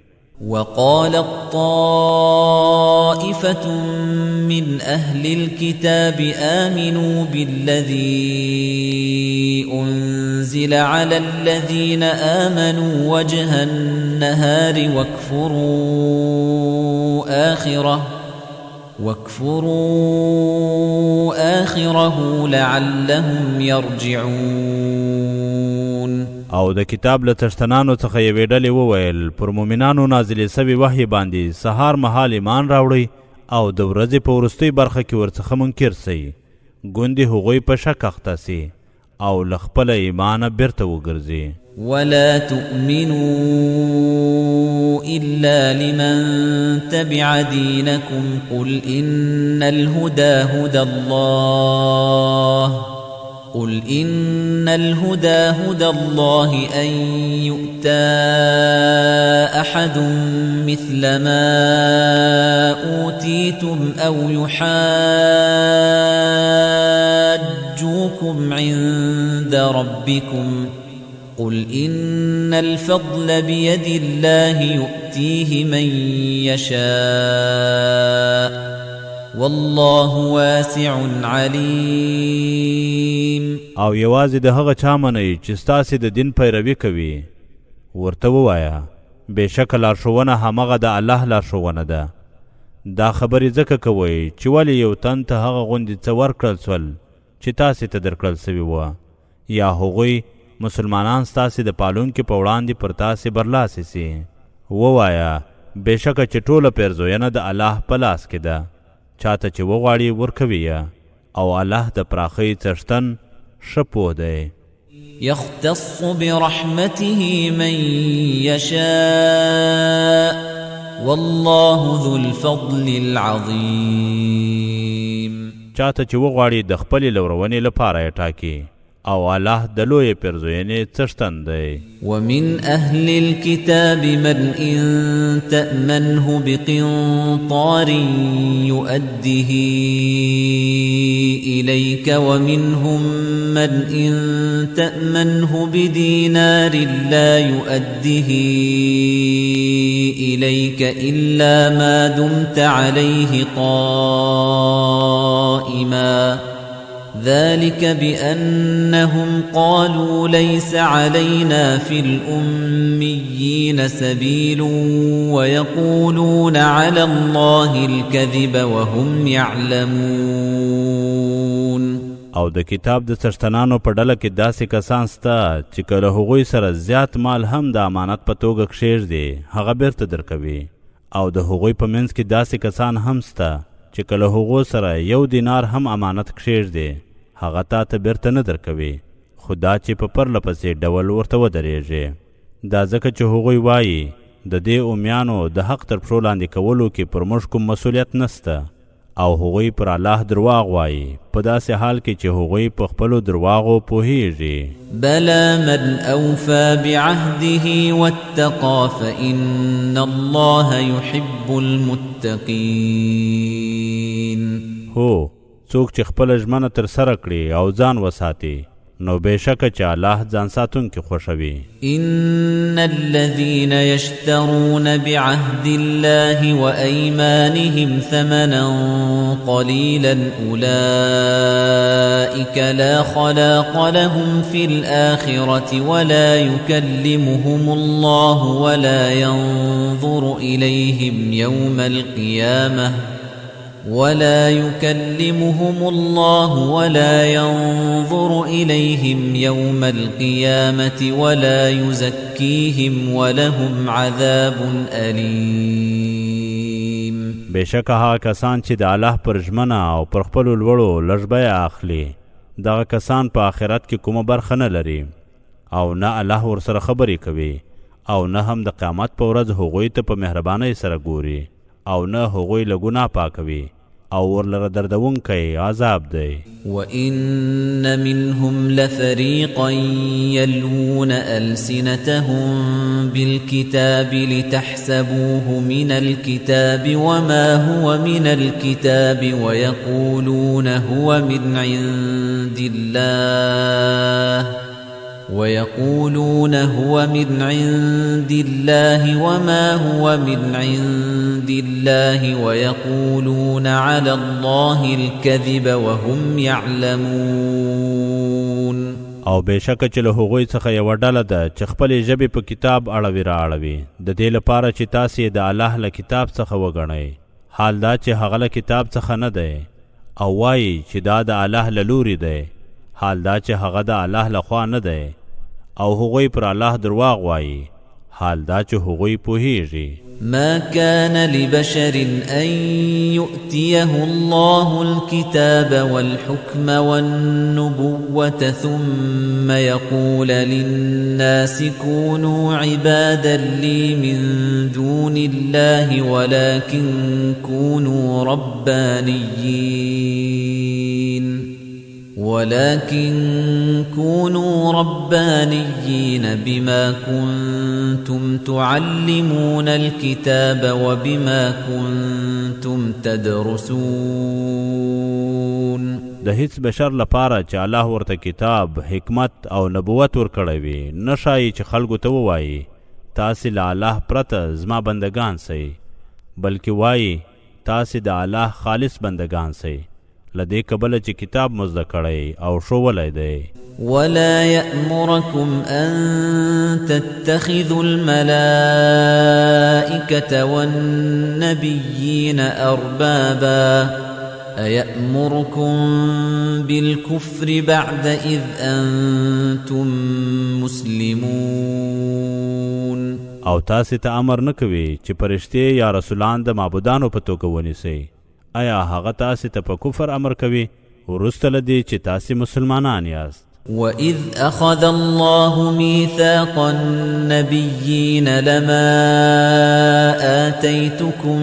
وقالت طائفة من أهل الكتاب آمنوا بالذي أنزل على الذين آمنوا وجه النهار واكفروا آخره لعلهم يرجعون. او د کتاب له تشتنانو څخه یوې ډلې وویل پر مومنانو نازلې سوي وحی باندې سهار مهال ایمان راوړئ او د ورځې په وروستۍ برخه کې ورڅخه منکر سئ ګوندې هغوی په شک اخته سي او له خپله ایمانه بیرته وګرځي. ولا تؤمنوا إلا لمن تبع دينكم قل إن الهدى هدى الله أن يؤتى أحد مثل ما أوتيتم أو يحاجوكم عند ربكم قل إن الفضل بيد الله يؤتيه من يشاء والله واسع عليم. او یوازې د هغه چا منئ چې ستاسې د دین پیروي کوي ورته ووایه بېشکه لارښوونه همغه د الله لارښوونه ده. دا خبرې ځکه کوئ چې ولې یو تن ته هغه غوندې څه ورکړل سول چې تاسې ته درکړل سوي وه یا هغوی مسلمانان ستاسې د پالونکي په وړاندې پر تاسې برلاسې سي. ووایه بېشکه چې ټوله پیرزوینه د الله په لاس کې ده چاته چې وغواړي ورکوي او الله د پراخۍ څښتن ښه پوه دی. يختص برحمته من يشاء والله ذو الفضل العظيم. چاته چې وغواړي د خپلې لورونې لپاره یې ټاکي او الله د لویې پیرزوینې څښتن دی. ومن أهل الكتاب من إن تأمنه بقنطار يؤده إليك ومنهم من إن تأمنه بدينار لا يؤده إليك إلا ما دمت عليه قائما ذلك بأنهم قالوا ليس علينا في الأميين سبيل ويقولون على الله الكذب وهم يعلمون. او د کتاب د څښتنانو په ډله کې داسې کسان سته چې که له هغوی سره زیات مال هم د امانت په توګه کښېږدي هغه بیرته درکوي او د هغوی په منځ کې داسې کسان هم سته چې که له هغو سره 1 دینار هم امانت کښېږدي هغه تا ته بیرته نه درکوي خو دا چې په پرله پسې ډول ورته ودرېږي. دا ځکه چې هغوی وایي د دې امیانو د حق تر پښو لاندې کولو کې پر موږ کوم مسؤلیت نسته او هغوی پر الله درواغ وایي په داسې حال کې چې هغوی په خپلو درواغو پوهیږي. بلى من أوفى بعهده واتقى فإن الله يحب المتقين. هو څوک چې خپل ژمنه تر سره کړي او ځان وساتي نو بېشکه چې الله ځان ساتونکي خوښوي. إن الذين يشترون بعهد الله وأيمانهم ثمنا قليلا أولئك لا خلاق لهم في الآخرة ولا يكلمهم الله ولا ينظر إليهم يوم القيامة ولا يكلمهم الله ولا ينظر إليهم يوم القيامة ولا يزكيهم ولهم عذاب أليم. بېشکه هغه کسان چې د الله پر ژمنه او پر خپلو لوړو لږ بیه اخلي دغه کسان په آخرت کې کومه برخه نه لري او نه الله ورسره خبرې کوي او نه هم د قیامت په ورځ هغوی ته په مهربانۍ سره ګوري او نه هغوی له ګناه پاکوي او ورلره دردونکی عذاب دی. وَإِنَّ مِنْهُمْ لَفَرِيقًا يَلْوُونَ أَلْسِنَتَهُمْ بِالْكِتَابِ لِتَحْسَبُوهُ مِنَ الْكِتَابِ وَمَا هُوَ مِنَ الْكِتَابِ وَيَقُولُونَ هُوَ مِنْ عِنْدِ اللَّهِ ويقولون هو من عند الله وما هو من عند الله ويقولون على الله الكذب وهم يعلمون. او بشک چې له هغوی څخه یوه ډله ده چې خپلې ژبې په کتاب اړوي را اړوي د دې لپاره چې تاسې د الله له کتاب څخه وګڼئ، حال دا چې هغه له کتاب څخه نه دی، او وایي چې دا د الله له لوري دی، حال دا چې هغه د الله له خوا نه دی، او هغوی پر الله درواغ وایي، حال دا چې هغوی پوهیږي. ما كان لبشر أن يؤتيه الله الكتاب والحكم والنبوة ثم يقول للناس كونوا عبادا لي من دون الله ولكن كونوا ربانيين بما كنتم تعلمون الكتاب وبما كنتم تدرسون. د هیڅ بشر لپاره چې الله ورته کتاب، حکمت او نبوت ورکړی وي نشایي چې خلکو ته ووایي تاسې له الله پرته زما بندگان سئ، بلکې وایي تاسې د الله خالص بندگان سئ لدې کبله چې کتاب مزده کړی او ښوولی دی. ولا يأمركم أن تتخذوا الملائكة والنبيين أربابا أيأمركم بالكفر بعد إذ أنتم مسلمون. او تاسې ته امر نه کوي چې فرشتې یا رسولان د معبودانو په توګه ونیسئ. آیا هغه تاسې ته په کفر امر کوي وروسته له دې چې تاسې مسلمانان یاست؟ وَإِذْ أَخَذَ اللَّهُ مِيثَاقَ النَّبِيِّينَ لَمَا آتَيْتُكُم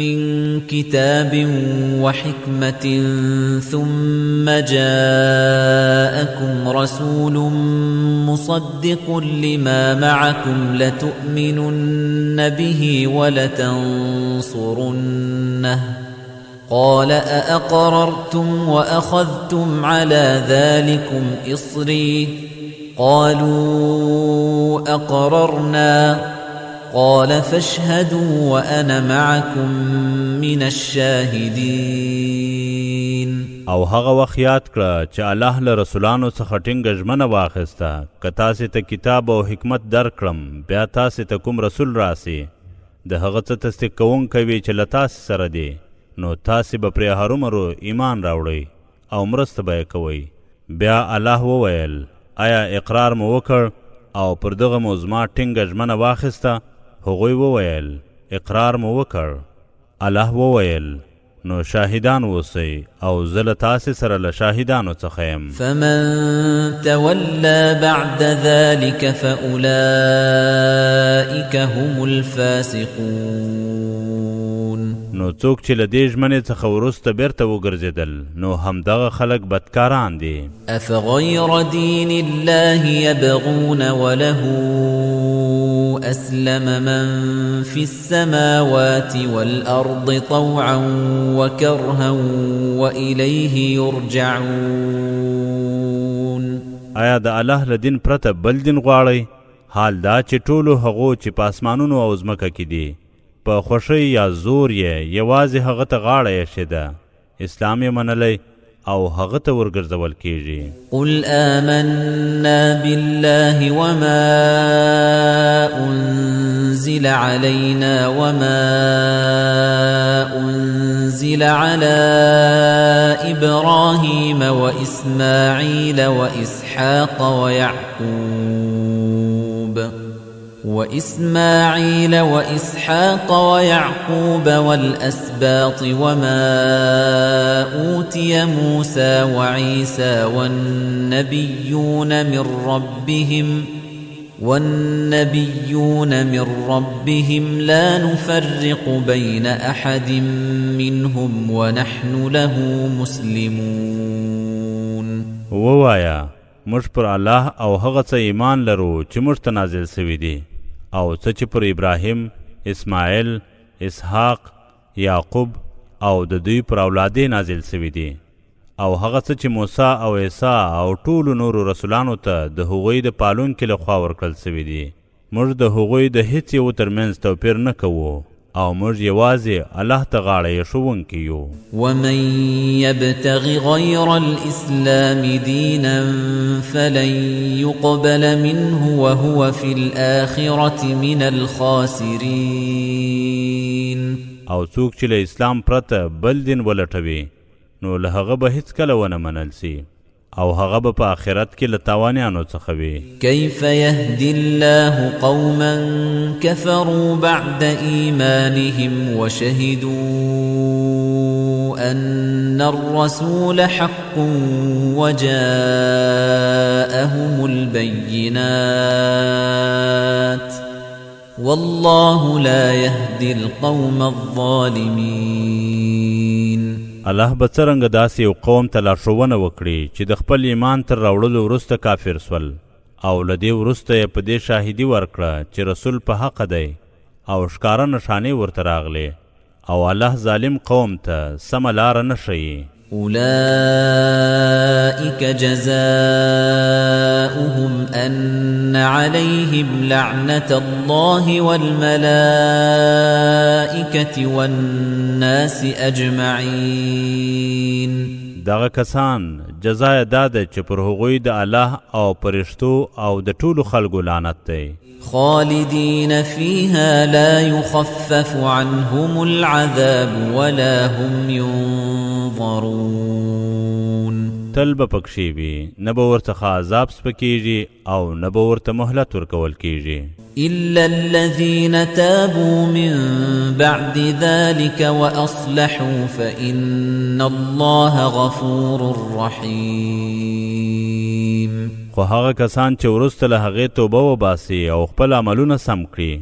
مِّن كِتَابٍ وَحِكْمَةٍ ثُمَّ جَاءَكُمْ رَسُولٌ مُصَدِّقٌ لِّمَا مَعَكُمْ لَتُؤْمِنُنَّ بِهِ وَلَتَنصُرُنَّهُ قال أأقررتم وأخذتم على ذلكم إصري قالوا أقررنا قال فاشهدوا وأنا معكم من الشاهدين. او هغه وخت یاد کړه چې الله له رسولانو څخه ټینګه ژمنه واخیسته که تاسې ته کتاب او حکمت درکړم بیا تاسې ته کوم رسول راسي د هغه څه تصدیق کوونکی وي چې له تاسې سره دی، نو تاسې به پرې هرومرو ایمان راوړئ او مرسته به یې کوئ. بیا الله وویل آیا اقرار مو وکړ او پر دغه مو زما ټینګه ژمنه واخیسته؟ هغوی وویل اقرار مو وکړ. الله وویل نو شاهدان اوسئ او زه له تاسې سره له شاهدانو څخه یم. فمن تولى بعد ذلك فأولئك هم الفاسقون. نو څوک چې له دې ژمنې څخه وروسته بیرته وګرځېدل نو همدغه خلک بدکاران دي. أفغير دين الله يبغون وله أسلم من في السماوات والأرض طوعا وكرها وإليه يرجعون. آیا د الله له دین پرته بل دین غواړئ؟ حال دا چې ټولو هغو چې په اسمانونو او ځمکه کې دي په خوښۍ یا زور یې یوازې هغه ته غاړه ایښې ده، اسلام یې منلی او هغه ته ورګرځول کیږي. قل آمنا بالله وما أنزل علينا وما أنزل على إبراهيم وإسماعيل وإسحاق ويعقوب والأسباط وما أوتي موسى وعيسى والنبيون من ربهم لا نفرق بين أحد منهم ونحن له مسلمون. ووایا موږ پر الله او هغه څه ایمان لرو چې موږ ته نازل سوي دي او څه چې پر ابراهیم، اسماعیل، اسحاق، یعقوب او د دوی پر اولادې نازل سوي دي، او هغه څه چې موسی او عیسی او ټولو نورو رسولانو ته د هغوی د پالونکي لخوا ورکړل سوي دي موږ د هغوی د هیڅ یو ترمنځ توپیر نه کوو او موږ یوازې الله ته غاړه ایښوونکي یو. ومن يبتغ غير الإسلام دينا فلن يقبل منه وهو في الآخرة من الخاسرين. او څوک چې له اسلام پرته بل دین ولټوي نو له هغه به هیڅکله ونه منل سي او هغه به په آخرت کې له تاوانیانو څخه وي. كيف يهدي الله قوما كفروا بعد إيمانهم وشهدوا أن الرسول حق وجاءهم البينات والله لا يهدي القوم الظالمين. الله به څرنګه داسې یو قوم ته لارښوونه وکړي چې د خپل ایمان تر راوړلو وروسته کافر سول او له دې وروسته یې په دې شاهدي ورکړه چې رسول په حق دی او ښکاره نښانې ورته راغلې او الله ظالم قوم ته سمه لاره نه ښیي. أولئك جزاؤهم أن عليهم لعنة الله والملائكة والناس أجمعين. دغه کسان جزای داده چې پر هغوی د الله او پرشتو او د ټولو خلکو لعنت دی. خالدين فيها لا يخفف عنهم العذاب ولا هم ينظرون. تل به پکښې وي نه به ورڅخه عذاب سپکیږي او نه به ورته مهلت ورکول کیږي. إلا الذين تابوا من بعد ذلك وأصلحوا فإن الله غفور رحيم. خو هغه کسان چې وروسته له هغې توبه وباسي او خپل عملونه سم کړي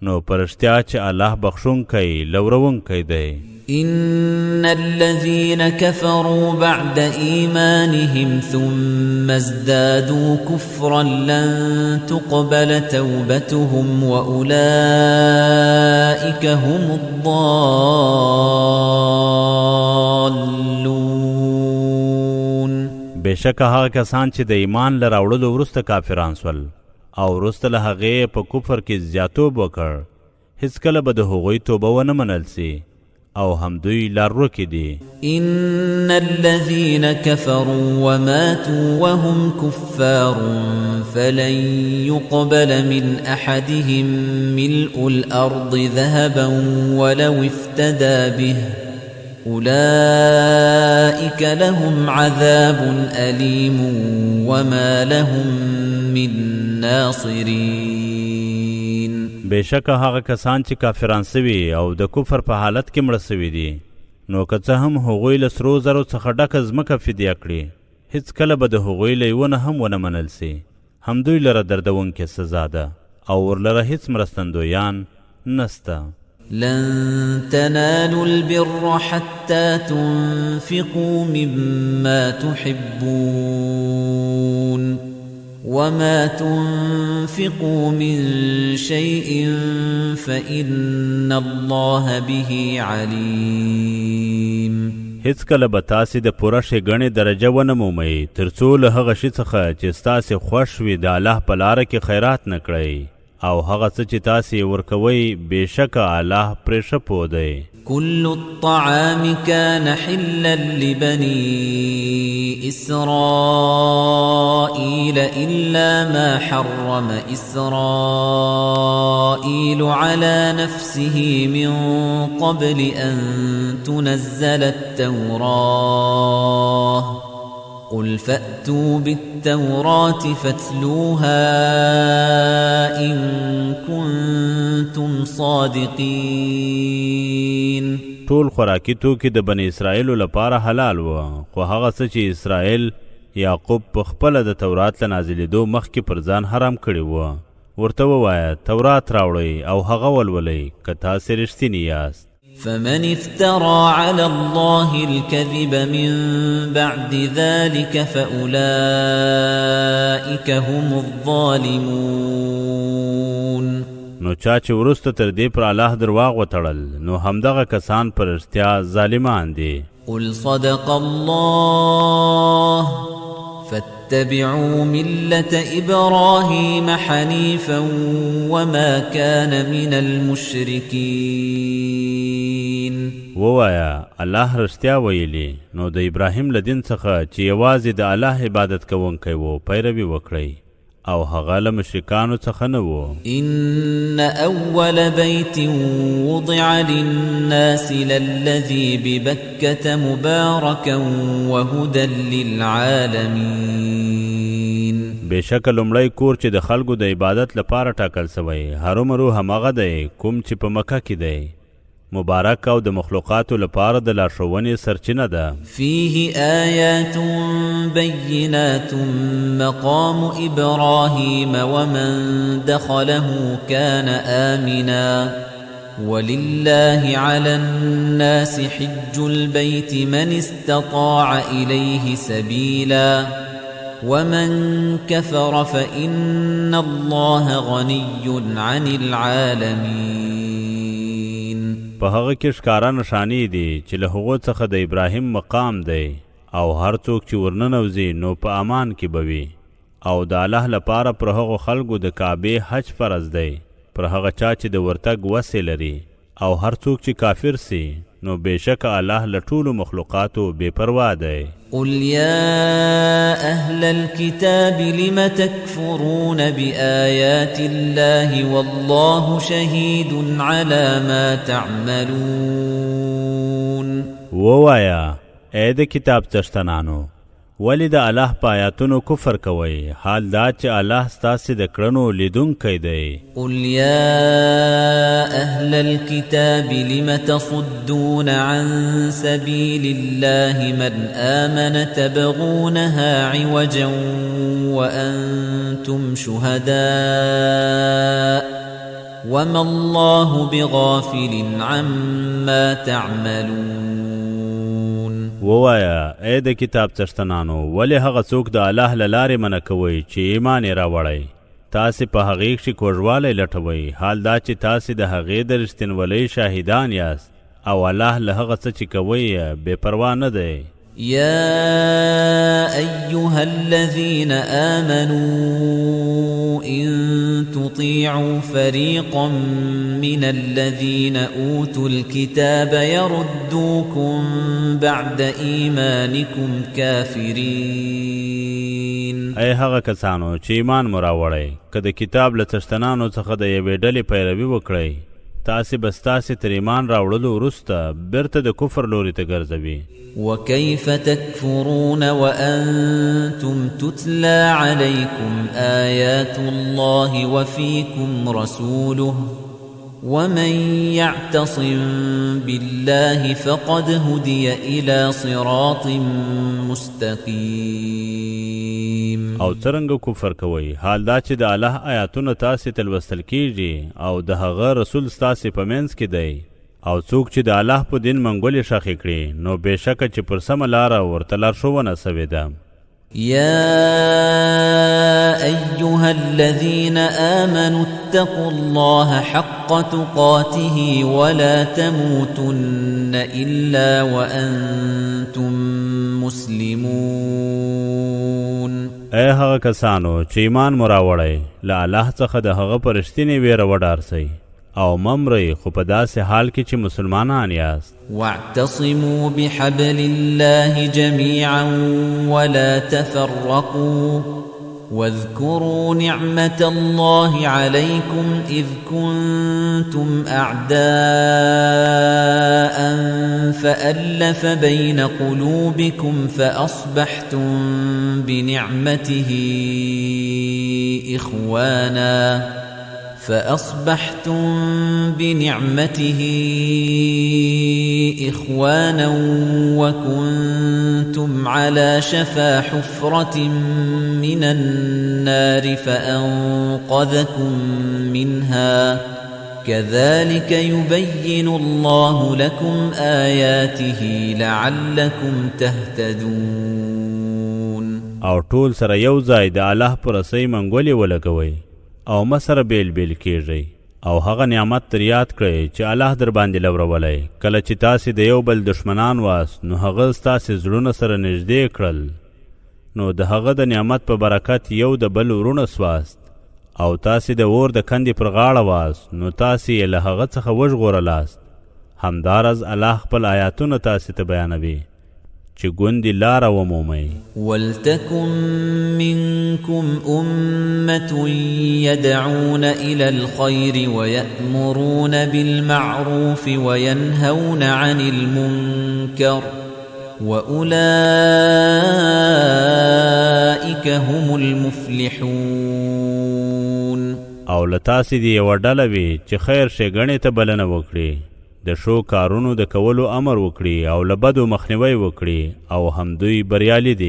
نو په رښتیا چې الله بخښونکی لورونکی دی. إن الذين كفروا بعد إيمانهم ثم ازدادوا كفرا لن تقبل توبتهم وأولئك هم الضالون. بشک هغه کسان چې د ایمان له راوړلو وروسته کافران سول او وروسته له هغې په کفر کې زیاتوب وکړ هیڅکله به د هغوی توبه ونه منل سي او هم دوی لارورکي دي. إن الذين كفروا وماتوا وهم كفار فلن يقبل من أحدهم ملء الأرض ذهبا ولو افتدى به أولئك لهم عذاب أليم وما لهم من ناصرين. بشک هغه کسان چې کافران سوي او د کفر په حالت کې مړه سوي دي نو که څه هم هغوی له سرو زرو څخه ډکه ځمکه فدیه کړي هیڅکله به د هغوی له یوه نه هم ونه منل سي. هم دوی لره دردونکې سزا ده او ورلره هیڅ مرستندویان نسته. لن تنالوا البر حتى تنفقوا مما تحبون وما تنفقوا من شيء فإن الله به عليم. هیڅ کله به تاسې د پوره ښېګڼې درجه ونه مومئ تر څو له هغه شي څخه چې ستاسې خوښ وي د الله په لاره کې خیرات نه کړئ او هغه څه چې تاسې ورکوئ بېشکه الله پرې ښه پوه دی. كل الطعام كان حلا لبني إسرائيل إلا ما حرم إسرائيل على نفسه من قبل أن تنزل التوراة قل فأتوا بالتوراة فاتلوها إن كنتم صادقين. ټول خوراکي توکي د بني اسرائیلو لپاره حلال و خو هغه څه چې اسرائیل یعقوب په خپله د تورات له نازلېدو مخکې پر ځان حرام کړي و ورته ووایه تورات راوړئ او هغه ولولئ که تاسې رښتیني یاست. فمن افترى على الله الكذب من بعد ذلك فأولئك هم الظالمون. نو چا چې وروسته تر دې پر الله درواغ وتړل نو همدغه کسان پر رښتیا ظالمان دي. قل صدق الله فاتبعوا ملة إبراهيم حنيفا وما كان من المشركين. ووایا الله رښتیا ویلي نو د ابراهیم له دین څخه چې یوازې د الله عبادت کوونکی و پیروي وکړئ او هغه له مشرکانو څخه نه و. إن أول بيت وضع للناس للذي ببكة مباركا وهدى للعالمين. بېشکه لومړی کور چې د خلکو د عبادت لپاره ټاکل سوی هرومرو هماغه دی کوم چې په مکه کې دی، مبارک او د مخلوقاتو لپاره د لارښوونې سرچینه ده. فيه آيات بينات مقام إبراهيم ومن دخله كان آمنا ولله على الناس حج البيت من استطاع إليه سبيلا ومن كفر فإن الله غني عن العالمين. په هغه کې ښکاره نښانې دي چې له هغو څخه د ابراهیم مقام دی او هر څوک چې ورننوځي نو په امان کې به وي او د الله لپاره پر هغو خلکو د کعبې حج فرض دی پر هغه چا چې د ورتګ وسې لري او هر څوک چې کافر سي نو بېشکه الله له ټولو مخلوقاتو بې پروا دی. قل يا أهل الكتاب لم تكفرون بآيات الله والله شهيد على ما تعملون. ووایا اے د کتاب څښتنانو ولې د الله په آیاتونو کفر کوئ حال دا چې الله ستاسې د کړنو لیدونکی دی. قل يا أهل الكتاب لم تصدون عن سبيل الله من آمن تبغونها عوجا وأنتم شهداء وما الله بغافل عما تعملون. ووایا اے د کتاب څښتنانو ولې هغه څوک د الله له لارې منع کوئ چې ایمان یې راوړئ تاسې په هغې کښې کوږوالی لټوئ حال دا چې تاسې د هغې د رښتینولۍ شاهدان یاست او الله له هغه څه چې کوئ بې پروا نه دی. يا أيها الذين آمنوا إن تطيعوا فريقا من الذين أوتوا الكتاب يردوكم بعد إيمانكم كافرين. ای هغه کسانو چې ایمان مو راوړئ که د کتاب له څښتنانو څخه د یوې ډلې پیروي وکړئ تاسې به ستاسې تر ایمان راوړلو وروسته بیرته د کفر لوري ته ګرځوي. وكيف تكفرون وأنتم تتلى عليكم آيات الله وفيكم رسوله ومن يعتصم بالله فقد هدي إلى صراط مستقيم. او څرنګه کفر کوئ حال دا چې د الله آیاتونه تاسې ته لوستل کیږي او د هغه رسول ستاسې په منځ کې دی او څوک چې د الله په دین منګولې ښخې کړي نو بېشکه چې پر سمه لاره ورته لارښوونه سوې ده. يا أيها الذين آمنوا اتقوا الله حق تقاته ولا تموتن إلا وأنتم مسلمون. ای هغه کسانو چې ایمان مو راوړئ له الله څخه د هغه په رښتینې ویره وډارسئ او ممرئ خو په داسې حال کې چې مسلمانان یاست. واعتصموا بحبل الله جميعا ولا تفرقوا واذكروا نعمة الله عليكم إذ كنتم أعداء فألف بين قلوبكم فأصبحتم بنعمته إخوانا وكنتم على شفا حفرة من النار فأنقذكم منها كذلك يبين الله لكم آياته لعلكم تهتدون. او ټول سره یو ځای د الله پر رسۍ منګولې ولګوئ او مسره بیل بیل کیږئ او هغه نعمت تر یاد کړئ چې الله در باندې لورولی کله چې تاسې د یو بل دشمنان واست نو هغه ستاسې زړونه سره نږدې کړل نو د هغه د نعمت په برکت یو د بل ورونه سواست او تاسې د اور د کندې پر غاړه واست نو تاسې یې له هغه څخه وژغورلاست همداراز الله خپل آیاتونه تاسې ته بیانوي چې ګوندې لاره ومومئ ولتكن منكم أمة يدعون إلى الخير ويأمرون بالمعروف وينهون عن المنكر وأولئك هم المفلحون او لتاسې دې یوه ډله وي چې خیر ښېګڼې ته بلنه وکړي د شو کارونو د کولو امر وکړي او له بدو مخنیوی وکړي او همدوی بریالي دي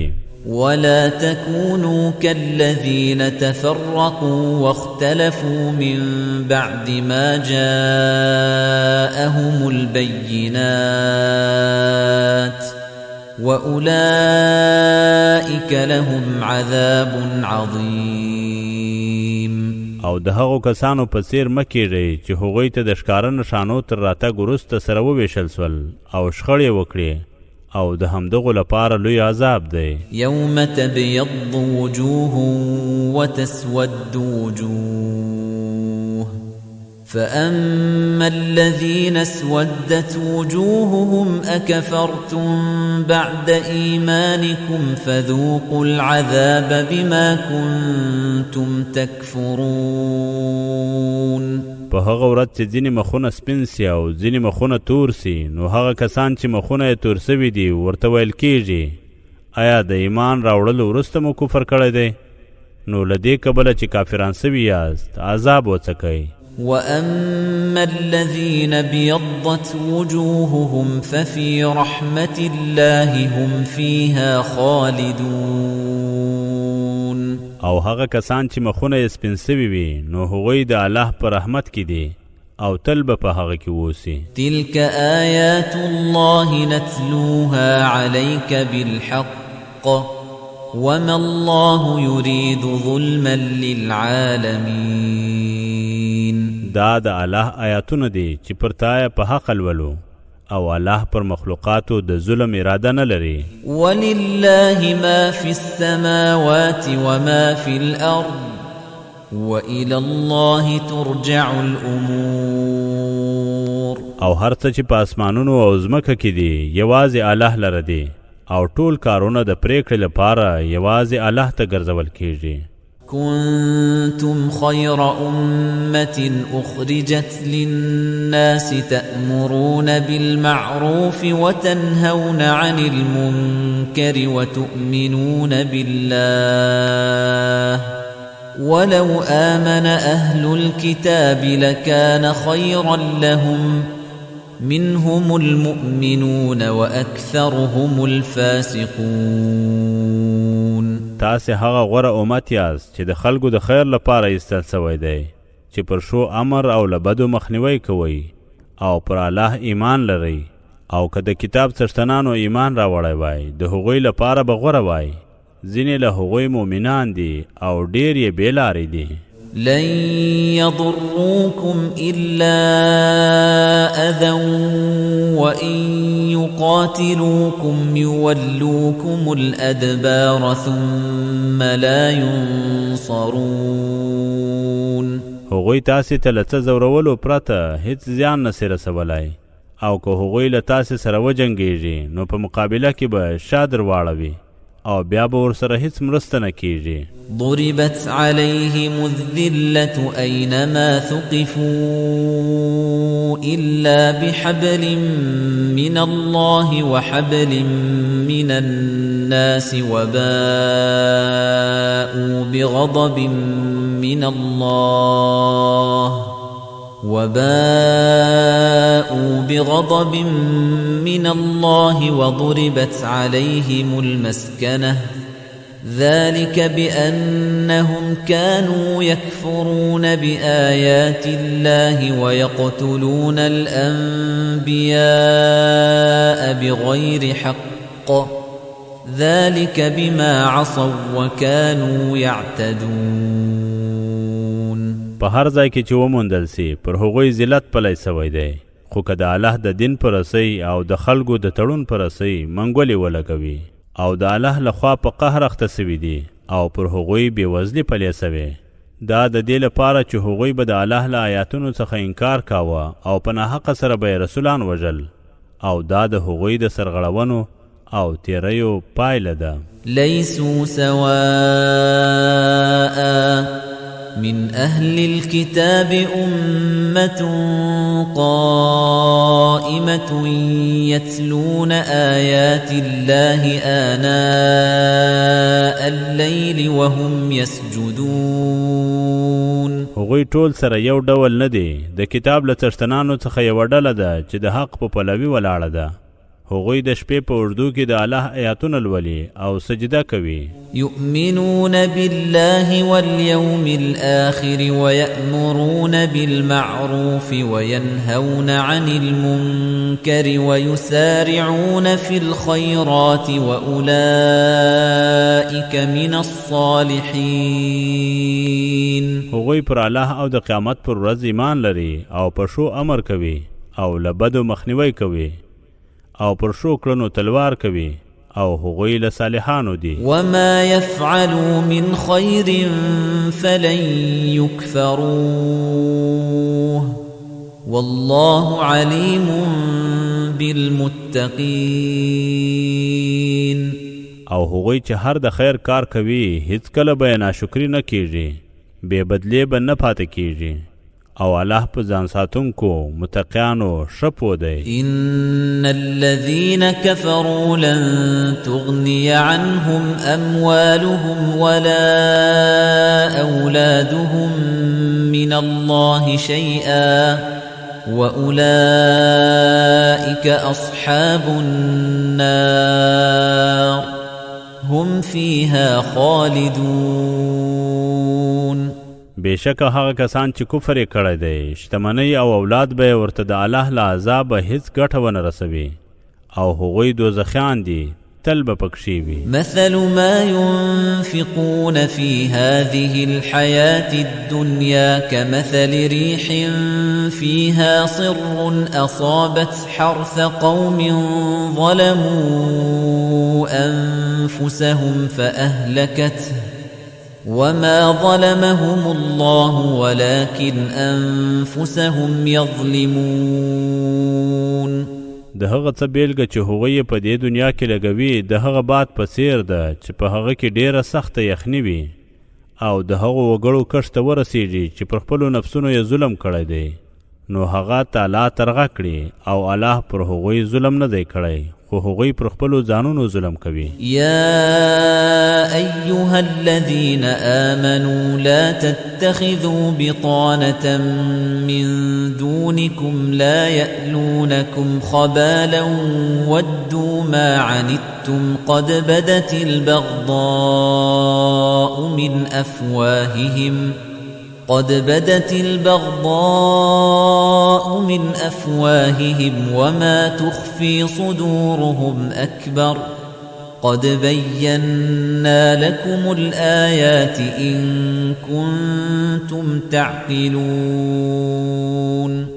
ولا تكونوا كالذين تفرقوا واختلفوا من بعد ما جاءهم البينات وأولئك لهم عذاب عظيم او د هغو کسانو په څیر مه کیږئ چې هغوی ته د ښکاره نښانو تر راتګ وروسته سره وویشل سول او شخړې وکړې او د همدغو لپاره لوی عذاب دی یوم تبیض وجوه وتسود وجوه فأما الذين اسودت وجوههم أكفرتم بعد إيمانكم فذوقوا العذاب بما كنتم تكفرون په هغه ورځ چې ځینې مخونه سپین سي او ځینې مخونه تور سي نو هغه کسان چې مخونه یې تور سوي دي ورته ویل کیږي آیا د ایمان راوړلو وروسته مو کفر کړی دی نو له دې کبله چې کافران سوي یاست عذاب وڅکئ وأما الذين ابيضت وجوههم ففي رحمة الله هم فيها خالدون او هغه کسان چې مخونه یې سپین سوي وي نو هغوی د الله په رحمت کې دي او تل به په هغه کې اوسي تلك آيات الله نتلوها عليك بالحق وما الله يريد ظلما للعالمين دا د الله آیاتونه دي چې پر تا په حق لولو او الله پر مخلوقاتو د ظلم اراده نه لري ولله ما في السماوات وما في الأرض وإلى الله ترجع الأمور او هر څه چې په اسمانونو او ځمکه کې دي یوازې الله لره دي او ټول کارونه د پریکړې لپاره یوازې الله ته ګرځول کیږي كنتم خير أمة أخرجت للناس تأمرون بالمعروف وتنهون عن المنكر وتؤمنون بالله ولو آمن أهل الكتاب لكان خيرا لهم منهم المؤمنون وأكثرهم الفاسقون تاسې هغه غوره امت یاست چې د خلکو د خیر لپاره ایستل سوی دی چې پر شو امر او له بدو مخنیوی کوئ او پر الله ایمان لرئ او که د کتاب څښتنانو ایمان راوړی وای د هغوی لپاره به غوره وای ځینې له هغوی مؤمنان دي او ډېر یې بې لارې دي لن يضروكم إلا أذى وإن يقاتلوكم يولوكم الأدبار ثم لا ينصرون هغوی تاسې ته له څه ځورولو پرته هیڅ زیان نسي رسولی او که هغوی له تاسې سره وجنګېږي نو په مقابله کې به شا در واړوي او بیا به ورسره هیڅ مرسته نه کیږي ضربت عليهم الذلة أينما ثقفوا إلا بحبل من الله وحبل من الناس وباءوا بغضب من الله وضربت عليهم المسكنة ذلك بأنهم كانوا يكفرون بآيات الله ويقتلون الأنبياء بغير حق ذلك بما عصوا وكانوا يعتدون په هر ځای کې چې وموندل سي پر هغوی ذلت پلی سوی دی خو که د الله د دین پر رسۍ او د خلکو د تړون پر رسۍ منګولې ولګوي او د الله لخوا په قهر اخته سوي دي او پر هغوی بېوزلي پلی سوې دا د دې لپاره چې هغوی به د الله له آیاتونو څخه انکار کاوه او په ناحقه سره به یې رسولان وژل او دا د هغوی د سرغړونو او تیریو پایله ده لیسوا سواء من أهل الكتاب أمة قائمة يتلون آيات الله آناء الليل وهم يسجدون هغوی ټول سره یو ډول نه دي د کتاب له څښتنانو څخه یوه ډله ده چې د حق په پلوي ولاړه ده هغوی د شپې په اردو کې د الله آیاتونه لولي او سجده کوي يؤمنون بالله واليوم الآخر ويأمرون بالمعروف وينهون عن المنكر ويسارعون في الخيرات وأولئك من الصالحين هغوی پر الله او د قیامت پر ورځ ایمان لري او په شو امر کوي او له بدو مخنیوی کوي او پر شو کړنو تلوار کوي او هغوی له صالحانو دي وما يفعلوا من خير فلن يكفروه والله عليم بالمتقين او هغوی چې هر د خیر کار کوي هیڅ کله به ناشکری نه کیږي بے بدلی به نه پاتې کیږي او الله په ځان ساتونکو متقیانو شپو دی ان الذين كفروا لن تغني عنهم اموالهم ولا اولادهم من الله شيئا واولئك اصحاب النار هم فيها خالدون بېشکه هغه کسان چې کفر یې کړی دی شتمنۍ او اولاد به ورته د الله له عذابه هیڅ ګټه ونه رسوي او هغوی دوزخیان دي تل به پکښې وي مثل ما ينفقون في هذه الحياة الدنيا كمثل ريح فيها صر أصابت حرث قوم ظلموا أنفسهم فأهلكته وما ظلمهم الله ولكن أنفسهم يظلمون د هغه څه بیلګه چې هغوی په دې دنیا کې لګوي د هغه باد په څیر ده چې په هغه کې ډیره سخته یخني وي او د هغو وګړو کښت ته ورسیږي چې پر خپلو نفسونو یې ظلم کړی دی نو هغه تعالی ترغه کړي او الله پر هغوی ظلم نه دی کړی خو هغوی پر خپلو ځانونو ظلم کوي يا أيها الذين آمنوا لا تتخذوا بطانة من دونكم لا يألونكم خبالا ودوا ما عنتم قد بدت البغضاء من أفواههم وما تخفي صدورهم أكبر قد بينا لكم الآيات إن كنتم تعقلون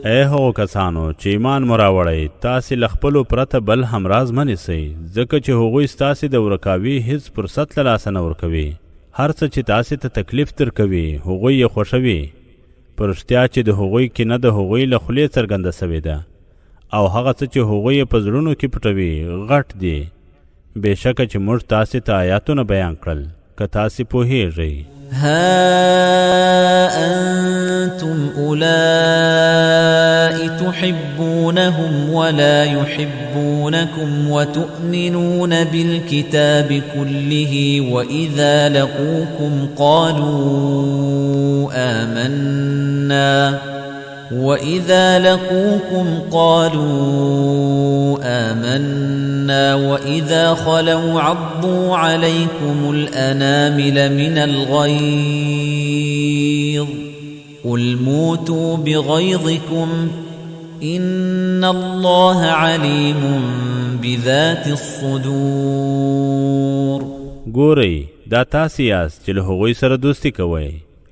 اے هو کسانو چې ایمان مراوړی تاسې له خپلو پرته بل همراز مه نیسئ ځکه چې هغوی ستاسې د ورکاوي هیڅ فرصت له لاسه نه ورکوي هر څه چې تاسې ته تکلیف درکوي هغوی یې خوښوي په رښتیا چې د هغوی کینه د هغوی له خولې څرګنده سوې ده او هغه څه چې هغوی یې په زړونو کې پټوي غټ دي بېشکه چې موږ تاسې ته آیاتونه بیان کړل که تاسې پوهیږئ ها أنتم أولئك تحبونهم ولا يحبونكم وتؤمنون بالكتاب كله وإذا لقوكم قالوا آمنا وإذا خلوا عضوا عليكم الأنامل من الغيظ قل موتوا بغيظكم إن الله عليم بذات الصدور ګورئ دا تاسې یاست چې له هغوی سره دوستي کوئ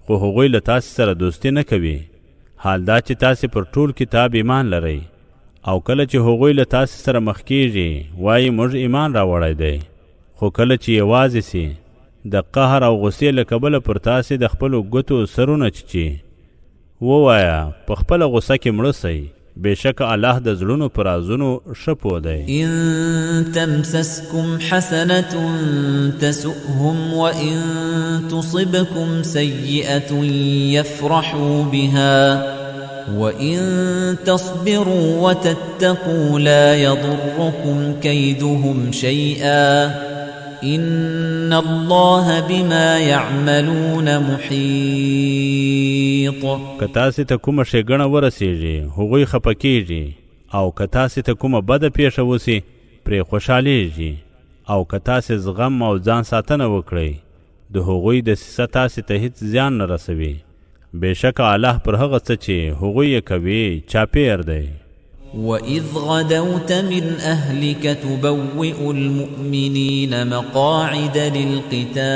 خو هغوی له تاسې سره دوستي نه کوي. حال دا چې تاسې پر ټول کتاب ایمان لرئ او کله چې هغوی له تاسې سره مخ کېږي وایي موږ ایمان راوړی دی، خو کله چې یوازې سي د قهر او غصې له کبله پر تاسې د خپلو ګوتو سرونه چیچي. ووایه په خپله غصه کې مړه سئ، بېشکه الله د زړونو په رازونو ښه پوه دی. إن تمسسكم حسنة تسؤهم وإن تصبكم سيئة يفرحوا بها وإن تصبروا وتتقوا لا يضركم كيدهم شيئا إن الله بما يعملون محيط. که تاسې ته کومه ښېګڼه ورسېږي هغوی خفه کېږي، او که تاسې ته کومه بده پیښه وسي پرې خوشحالیږي، او که تاسې زغم او ځان ساتنه وکړئ د هغوی دسیسه تاسې ته هیڅ زیان نه رسوي. بېشکه الله پر هغه څه چې هغوی یې کوي چاپېر دی. وَإِذْ غَدَوْتَ مِنْ أَهْلِكَ تُبَوِّئُ الْمُؤْمِنِينَ مَقَاعِدَ لِلْقِتَالِ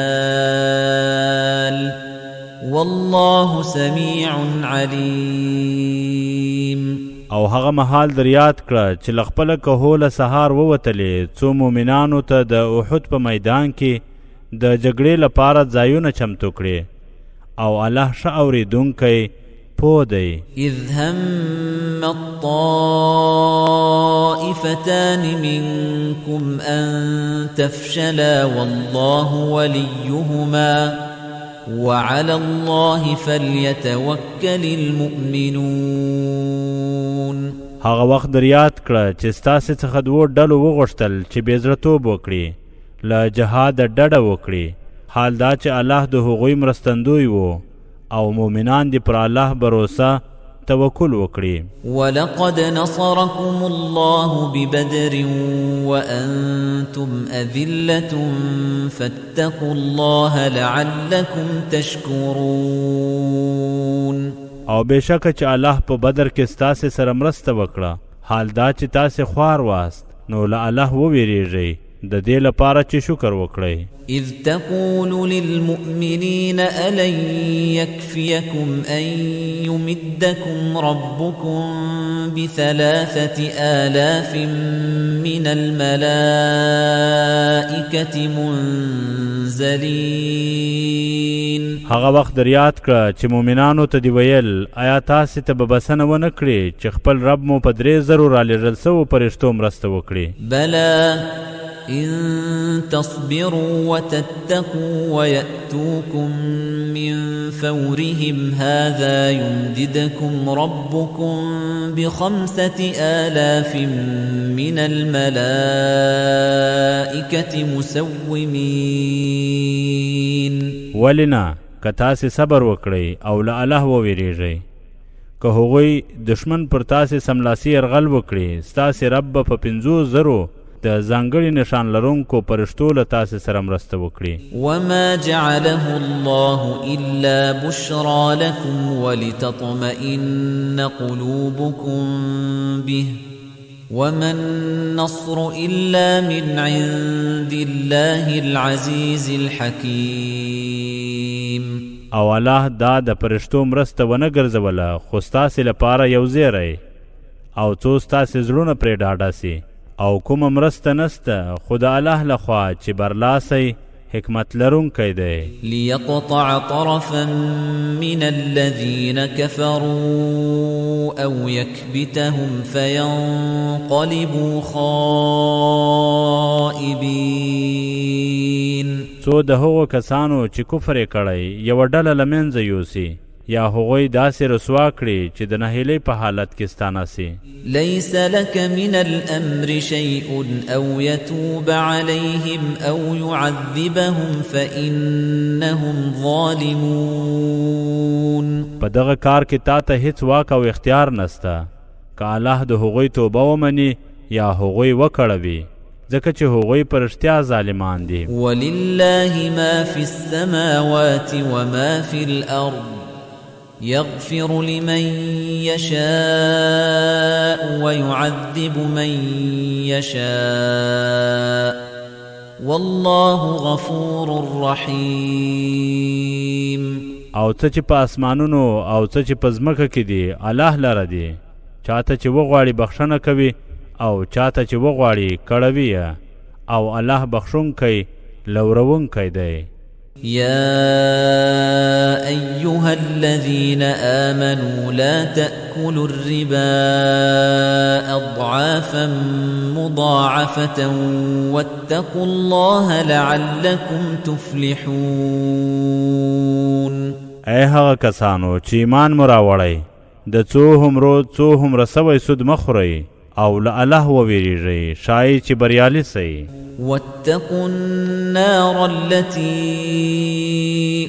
وَاللَّهُ سَمِيعٌ عَلِيمٌ. او هغه مهال در یاد کړه چې له خپله کهوله سهار ووتلې څو مؤمنانو ته د احد په میدان کې د جګړې لپاره ځایونه چمتو کړي، او الله ښه اورېدونکی پوه دی. إذ هم الطائفتان منكم أن تفشلا والله وليهما وعلى الله فليتوكل المؤمنون. هغه وخت در یاد کړه چې ستاسې څخه دوو ډلو وغوښتل چې بېزړهتوب وکړي، له جهاده ډډه وکړي، حال دا چې الله د هغوی مرستندوی و، او مؤمنان دي پر الله بروسه توکل وکړي. ولقد نصركم الله ببدر وأنتم أذلة فاتقوا الله لعلكم تشكرون. او بېشکه چې الله په بدر کې ستاسې سره مرسته وکړه، حال دا چې تاسې خوار واست، نو له الله وویریږئ د دې لپاره چې شکر وکړئ. إذ تقول للمؤمنين ألن يكفيكم أن يمدكم ربكم ب3,000 من الملائكة منزلين. هغه وخت در یاد کړه چې مؤمنانو ته دی ویل آیا تاسې ته به بسنه ونه کړي چې خپل رب مو په 3,000 رالېږل سوو فرښتو مرسته وکړي؟ بلى إن تصبروا وتتقوا ويأتوكم من فورهم هذا يمددكم ربكم ب5,000 من الملائكة مسومين. ولنا که تاسې صبر وکړئ او له الله وویریږئ، که هغوی دشمن پر تاسې سملاسي یرغل وکړي، ستاسې رب به په 5,000 د ځانګړي نشان لرونکو فرښتو له تاسې سره مرسته وکړي. وما جعله الله إلا بشرى لكم ولتطمئن قلوبكم به وما النصر إلا من عند الله العزيز الحكيم. او الله دا د فرښتو مرسته ونه ګرځوله، خو ستاسې لپاره یو زیری او څو ستاسې زړونه پرې ډاډه سي، او کومه مرسته نسته خو د الله لخوا چې برلاسی حکمت لرونکی دی. ليقطع طرفا من الذين كفروا أو يكبتهم فينقلبوا خائبين. څو د هغو کسانو چې کفر یې کړی یوه ډله له منځه یوسي، یا هغوی داسې رسوا کړي چې د نهیلۍ په حالت کې ستانه سي. ليس لك من الأمر شيء أو يتوب عليهم أو يعذبهم فإنهم ظالمون. په دغه کار کې تا ته هیڅ واک او اختیار نسته، که الله د هغوی توبه ومني یا هغوی وکړوي، ځکه چې هغوی په رښتیا ظالمان دي. ولله ما في السماوات وما في الأرض يغفر لمن يشاء ويعذب من يشاء والله غفور رحيم. او څه چې په اسمانونو او څه چې په ځمکه کې دي الله لره دي. چاته چې وغواړي بخښنه کوي او چاته چې وغواړي کړوي او الله بخښونکی لورونکی دی. يا أيها الذين آمنوا لا تأكلوا الربا أضعافا مضاعفة واتقوا الله لعلكم تفلحون. ای هغه کسانو چې ایمان مو راوړی، د څو هومره سوی سود مه خورئ او له الله وویریږئ شایي چې بریالي سئ. واتقوا النار التي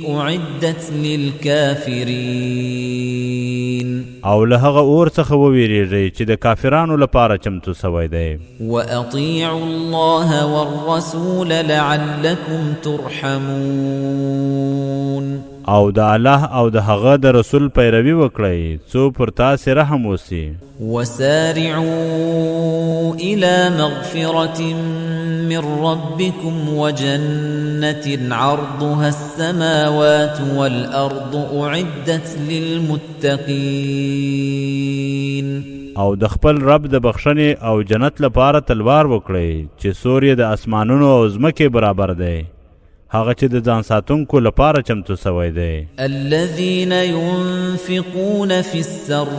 أعدت للكافرين. او له هغه اور څخه وویریږئ چې د کافرانو لپاره چمتو سوی دی. وأطيعوا الله والرسول لعلكم ترحمون. او د الله او د هغه د رسول پیروي وکړئ څو پر تاسې رحم وسي. وسارعوا إلى مغفرة من ربكم وجنة عرضها السماوات والأرض أعدت للمتقين. او د خپل رب د بخښنې او جنت لپاره تلوار وکړئ چې سوري د اسمانونو او ځمکې برابر دی، هغه چې د ځان ساتونکو لپاره چمتو سوی دی. الذين ينفقون في السراء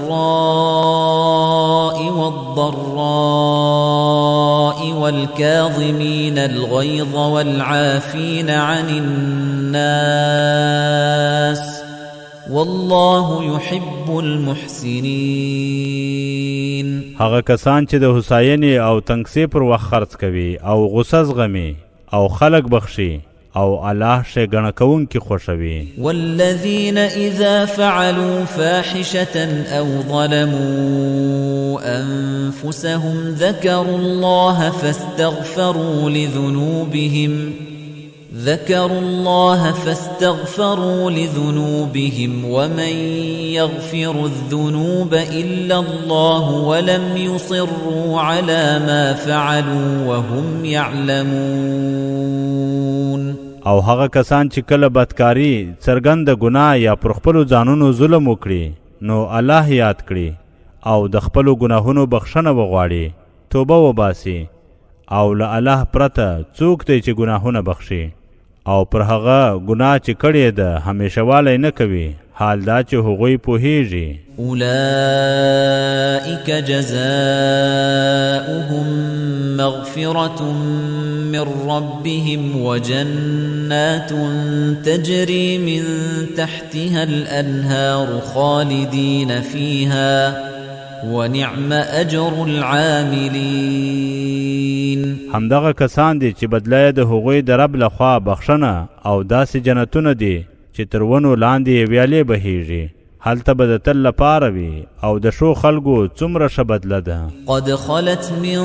والضراء والكاظمين الغيظ والعافين عن الناس والله يحب المحسنين. هغه کسان چې د هوساینې او تنګسې پر وخت خرڅ کوي او غصه زغمي او خلق بخشي او الله ښېګڼه کوونکي خوښوي. والذين إذا فعلوا فاحشة أو ظلموا أنفسهم ذكروا الله فاستغفروا لذنوبهم ومن يغفر الذنوب إلا الله ولم يصروا على ما فعلوا وهم يعلمون. او هغه کسان چې کله بدکاری څرګند ګناه یا پر خپلو ځانونو ظلم وکړي نو الله یاد کړي او د خپلو ګناهونو بخښنه وغواړي، توبه وباسي او له الله پرته څوک دی چې ګناهونه بخشي او پر هغه ګناه چې کړې ده همیشه والی نه کوي، حال دا چې هغوی پوهیږي. أولئك جزاؤهم مغفرة من ربهم وجنات تجري من تحتها الأنهار خالدين فيها ونعم أجر العاملين. همدغه کسان دي چې بدله د هغوی د رب لخوا بخښنه او داسې جنتونه دي چې تر ونو لاندې ویالې بهیږي، هلته به د تل لپاره وي او د ښو خلکو څومره ښه بدله ده. قد خلت من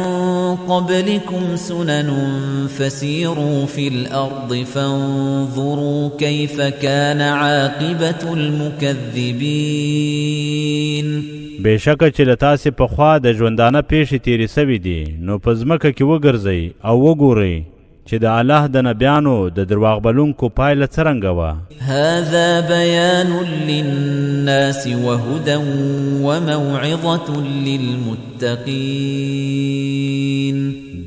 قبلكم سنن فسيروا في الأرض فانظروا كيف كان عاقبة المكذبين. بېشکه چې له تاسې پخوا د ژوندانه پیښې تېرې سوي دي نو په ځمکه کې وګرځئ او وګورئ چې د الله د نبیانو د درواغ بلونکو پایله څرنګه وه. هذا بيان للناس وهدى وموعظة للمتقين.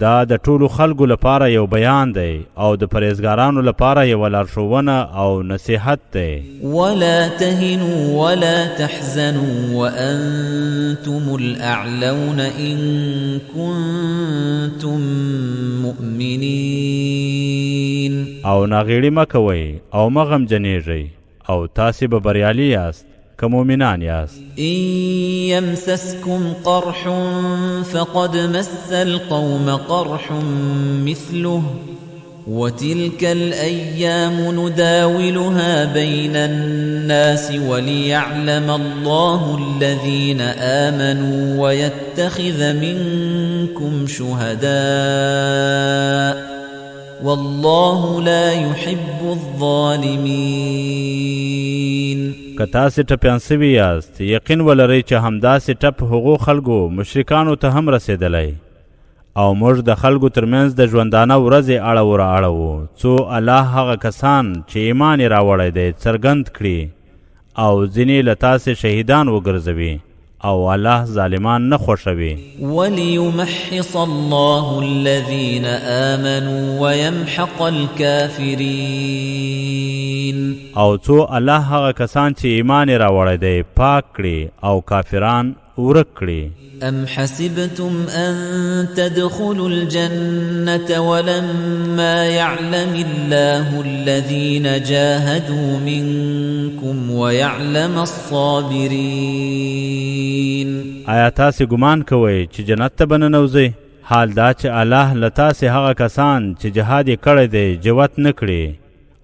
دا د ټولو خلکو لپاره یو بیان دی او د پرهیزګارانو لپاره یو لارښوونه او نصیحت دی. ولا تهنوا ولا تحزنوا وأنتم الأعلون إن كنتم مؤمنين. او ناغیړي مه کوئ او مه غمجنېږئ او تاسې به بریالي یاست که مؤمنان یاست. إن يمسسكم قرح فقد مس القوم قرح مثله وتلك الأيام نداولها بين الناس وليعلم الله الذين آمنوا ويتخذ منكم شهداء والله لا يحب الظالمين. که تاسې ټپیان سوي یاست یقین ولرئ چې همداسې ټپ هغو خلکو مشرکانو ته هم رسېدلی او موږ د خلکو ترمنځ د ژوندانه ورځې اړوو څو الله هغه کسان چې ایمان یې راوړی دی څرګند کړي او ځینې له تاسې شهیدان وګرځوي او الله ظالمان نه خوښوي. وليمحص الله الذين آمنوا ويمحق الكافرين. او څو الله هغه کسان چې ایمان یې راوړی دی پاک کړي او کافران ورک کړي. أم حسبتم أن تدخلوا الجنة ولما يعلم الله الذين جاهدوا منكم ويعلم الصابرين. آیا تاسې ګمان کوئ چې جنت ته به ننوځئ؟ حال دا چې الله له تاسې هغه کسان چې جهاد یې کړی دی جوت نه کړي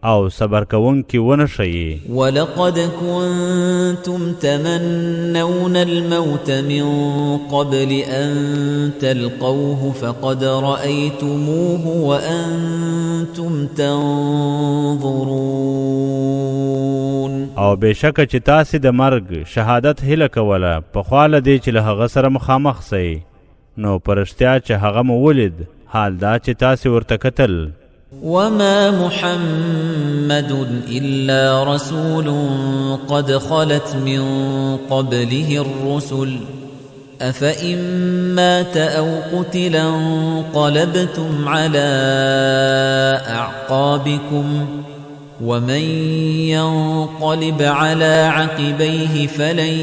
او صبر کوونکي ونه ښیي. ولقد كنتم تمنون الموت من قبل أن تلقوه فقد رأيتموه وأنتم تنظرون. او بېشکه چې تاسې د مرګ شهادت هیله کوله پخوا له دې چې له هغه سره مخامخ سئ نو په رښتیا چې هغه مو ولید حال دا چې تاسې ورته کتل. وما محمد إلا رسول قد خلت من قبله الرسل أفإن مات أو قتلا انقلبتم على أعقابكم ومن ينقلب على عقبيه فلن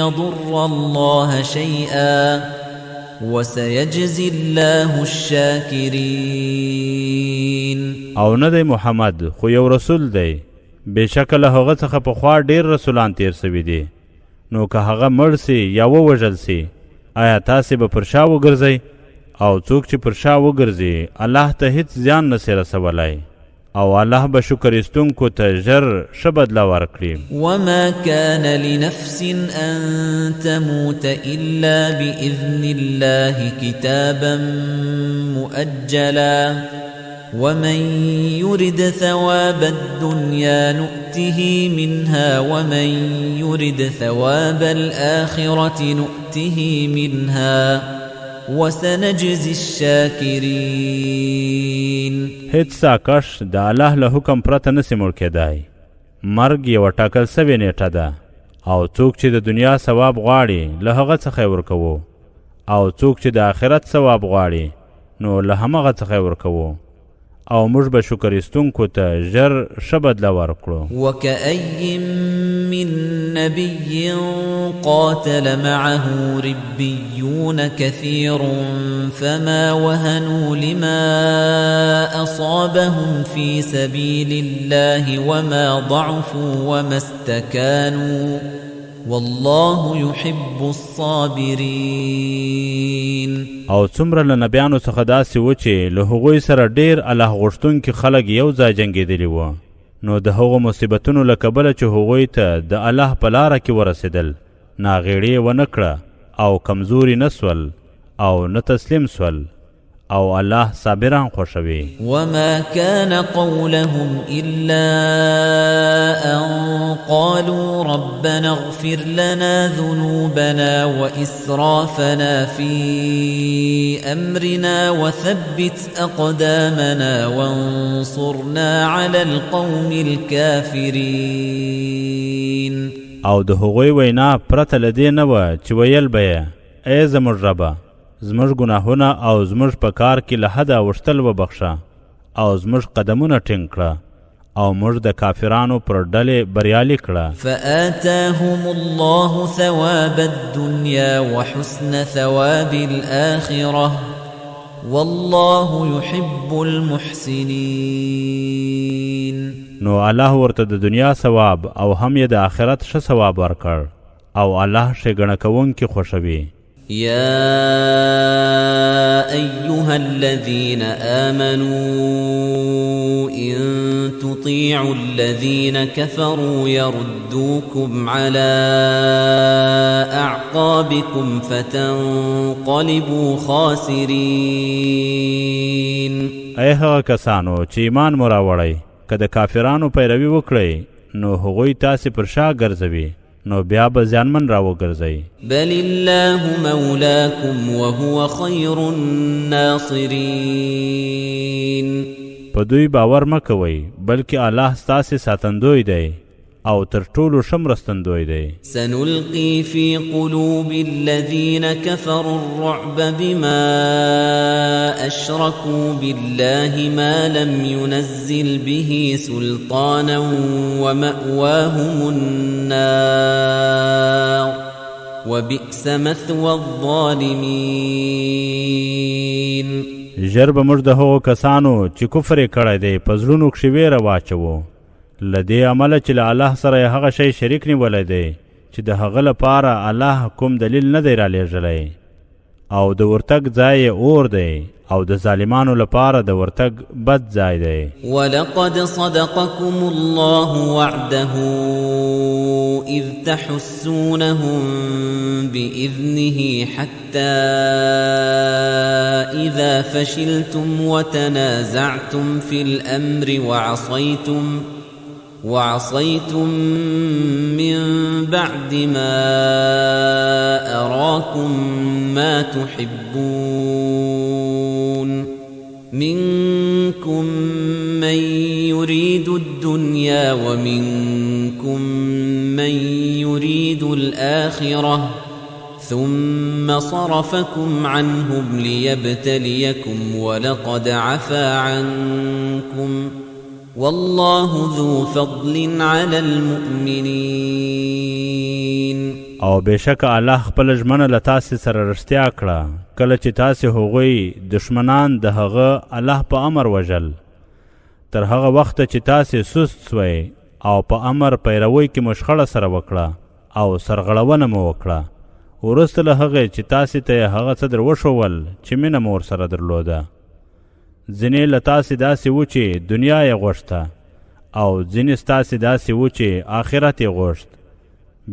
يضر الله شيئا وسيجزي الله الشاكرين. او نه دی محمد خو یو رسول دی بېشکه له هغه څخه پخوا ډېر رسولان تیر سوي دي نو که هغه مړ سي یا ووژل سي آیا تاسې به پر شا وګرځئ او څوک چې پر شا وګرځي الله ته هیڅ زیان نسي رسولی او الله به شکر ایستونکو ته ژر ښه بدله ورکړي. وما كان لنفس أن تموت إلا بإذن الله كتابا مؤجلا ومن يرد ثواب الدنيا نؤته منها ومن يرد ثواب الآخرة نؤته منها وسنجزي الشاكرين. هیڅ ساکش د الله له حکم پرته نسی مړ کېدای. مرګ یوه ټاکل سوې نیټه ده او څوک چې د دنیا ثواب غواړي له هغه څخه یې ورکوو او څوک چې د آخرت ثواب غواړي نو له همغه څخه یې ورکوو او موږ به شکر ایستونکو ته ژر ښه بدله ورکړو. وكأي من نبي قاتل معه ربيون كثير فما وهنوا لما أصابهم في سبيل الله وما ضعفوا وما استكانوا والله يحب الصابرين. او څومره له نبیانو څخه داسې و چې له هغوی سره ډېر الله غوښتونکي خلک یو ځای جنګېدلي وو نو د هغو مصیبتونو له کبله چې هغوی ته د الله په لاره کې ورسېدل ناغېړي ونه کړه او کمزوري نه سول او نه تسلیم سول او الله صابران خوشوي. وما كان قولهم إلا أن قالوا ربنا اغفر لنا ذنوبنا وإسرافنا في أمرنا وثبت أقدامنا وانصرنا على القوم الكافرين. او د هغوی وینا پرته له دې نه وه چې ویل به یې ای زموږ ربه زموږ ګناهونه او زموږ په کار کې له حده اوښتل وبخښه او زموږ قدمونه ټینګ کړه او موږ د کافرانو پر ډلې بریالي کړه. فآتاهم الله ثواب الدنيا وحسن ثواب الآخرة والله يحب المحسنين. نو الله ورته د دنیا ثواب او هم یې د آخرت ښه ثواب ورکړ او الله ښېګڼه کوونکي خوښوي. يا أيها الذين آمنوا إن تطيعوا الذين كفروا يردوكم على أعقابكم فتنقلبوا خاسرين. ای هغه کسانو چې ایمان مو راوړی که د کافرانو پیروي وکړئ نو هغوی تاسې پر شا ګرځوي نو بیا به زیانمن راوګرځئ. بل الله مولاكم وهو خير الناصرين. په دوی باور مه کوئ بلکې الله ستاسې ساتندوی دی او تر ټولو ښه مرستندوی دی. سنلقي في قلوب الذين كفروا الرعب بما أشركوا بالله ما لم ينزل به سلطانا ومأواهم النار وبئس مثوى الظالمين. ژر به موږ د هغو کسانو چې کفر یې کړی دی په زړونو کښې ویره واچوو له دې عمله چې له الله سره یې هغه شی شریک نیولی دی چې د هغه لپاره الله کوم دلیل نه دی رالیږلی، او د ورتګ ځای یې اور دی، او د ظالمانو لپاره د ورتګ بد ځای دی. ولقد صدقكم الله وعده إذ تحسونهم بإذنه حتى إذا فشلتم وتنازعتم في الأمر وعصيتم من بعد ما أراكم ما تحبون منكم من يريد الدنيا ومنكم من يريد الآخرة ثم صرفكم عنهم ليبتليكم ولقد عفا عنكم والله ذو فضل على المؤمنين. او بشک الله خپل ژمنه له تاسې سره رښتیا کړه کله چې تاسې هغوی دشمنان د هغه الله په امر وژل، تر هغه وخته چې تاسې سست سوئ او په امر پیروۍ کې مو شخړه سره وکړه او سرغړونه مو وکړه، وروسته له هغې چې تاسې ته یې هغه څه در وښول چې مینه مو ورسره درلوده. ځینې له تاسې داسې و چې دنیا یې غوښته، او ځینې ستاسې داسې و چې آخرت یې غوښت.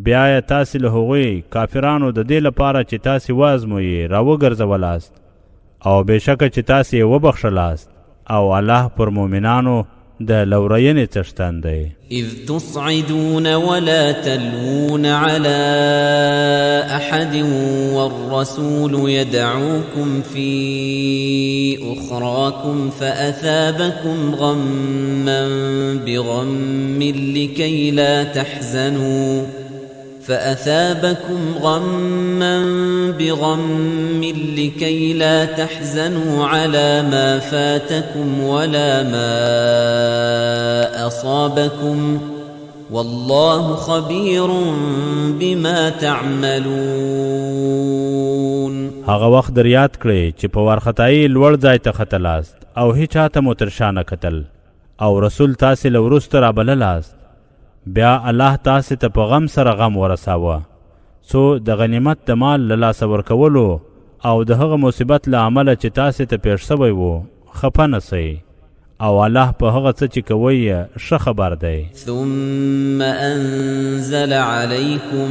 بیا یې تاسې له هغوی کافرانو د دې لپاره چې تاسې وازمویې راوګرځولاست، او بېشکه چې تاسې یې وبخښلاست، او الله پر مؤمنانو د لورینې څښتن دی. إذ تصعدون ولا تلوون على أحد والرسول يدعوكم في أخراكم فأثابكم غما بغم لكي لا تحزنوا على ما فاتكم ولا ما أصابكم والله خبير بما تعملون. هغه وخت در یاد کړئ چې په وارخطایي لوړ ځای ته ختلاست او هیچ چاته مو تر شا نه کتل، او رسول تاسې له وروسته رابللاست، بیا الله تاسې ته په غم سره غم ورساوه، څو د غنیمت د مال له لاسه ورکولو او د هغه مصیبت له امله چې تاسې ته پیښ شوی و خفه نه سئ، او الله په هغه څه چې کوئ ښه خبر دی. ثم أنزل عليكم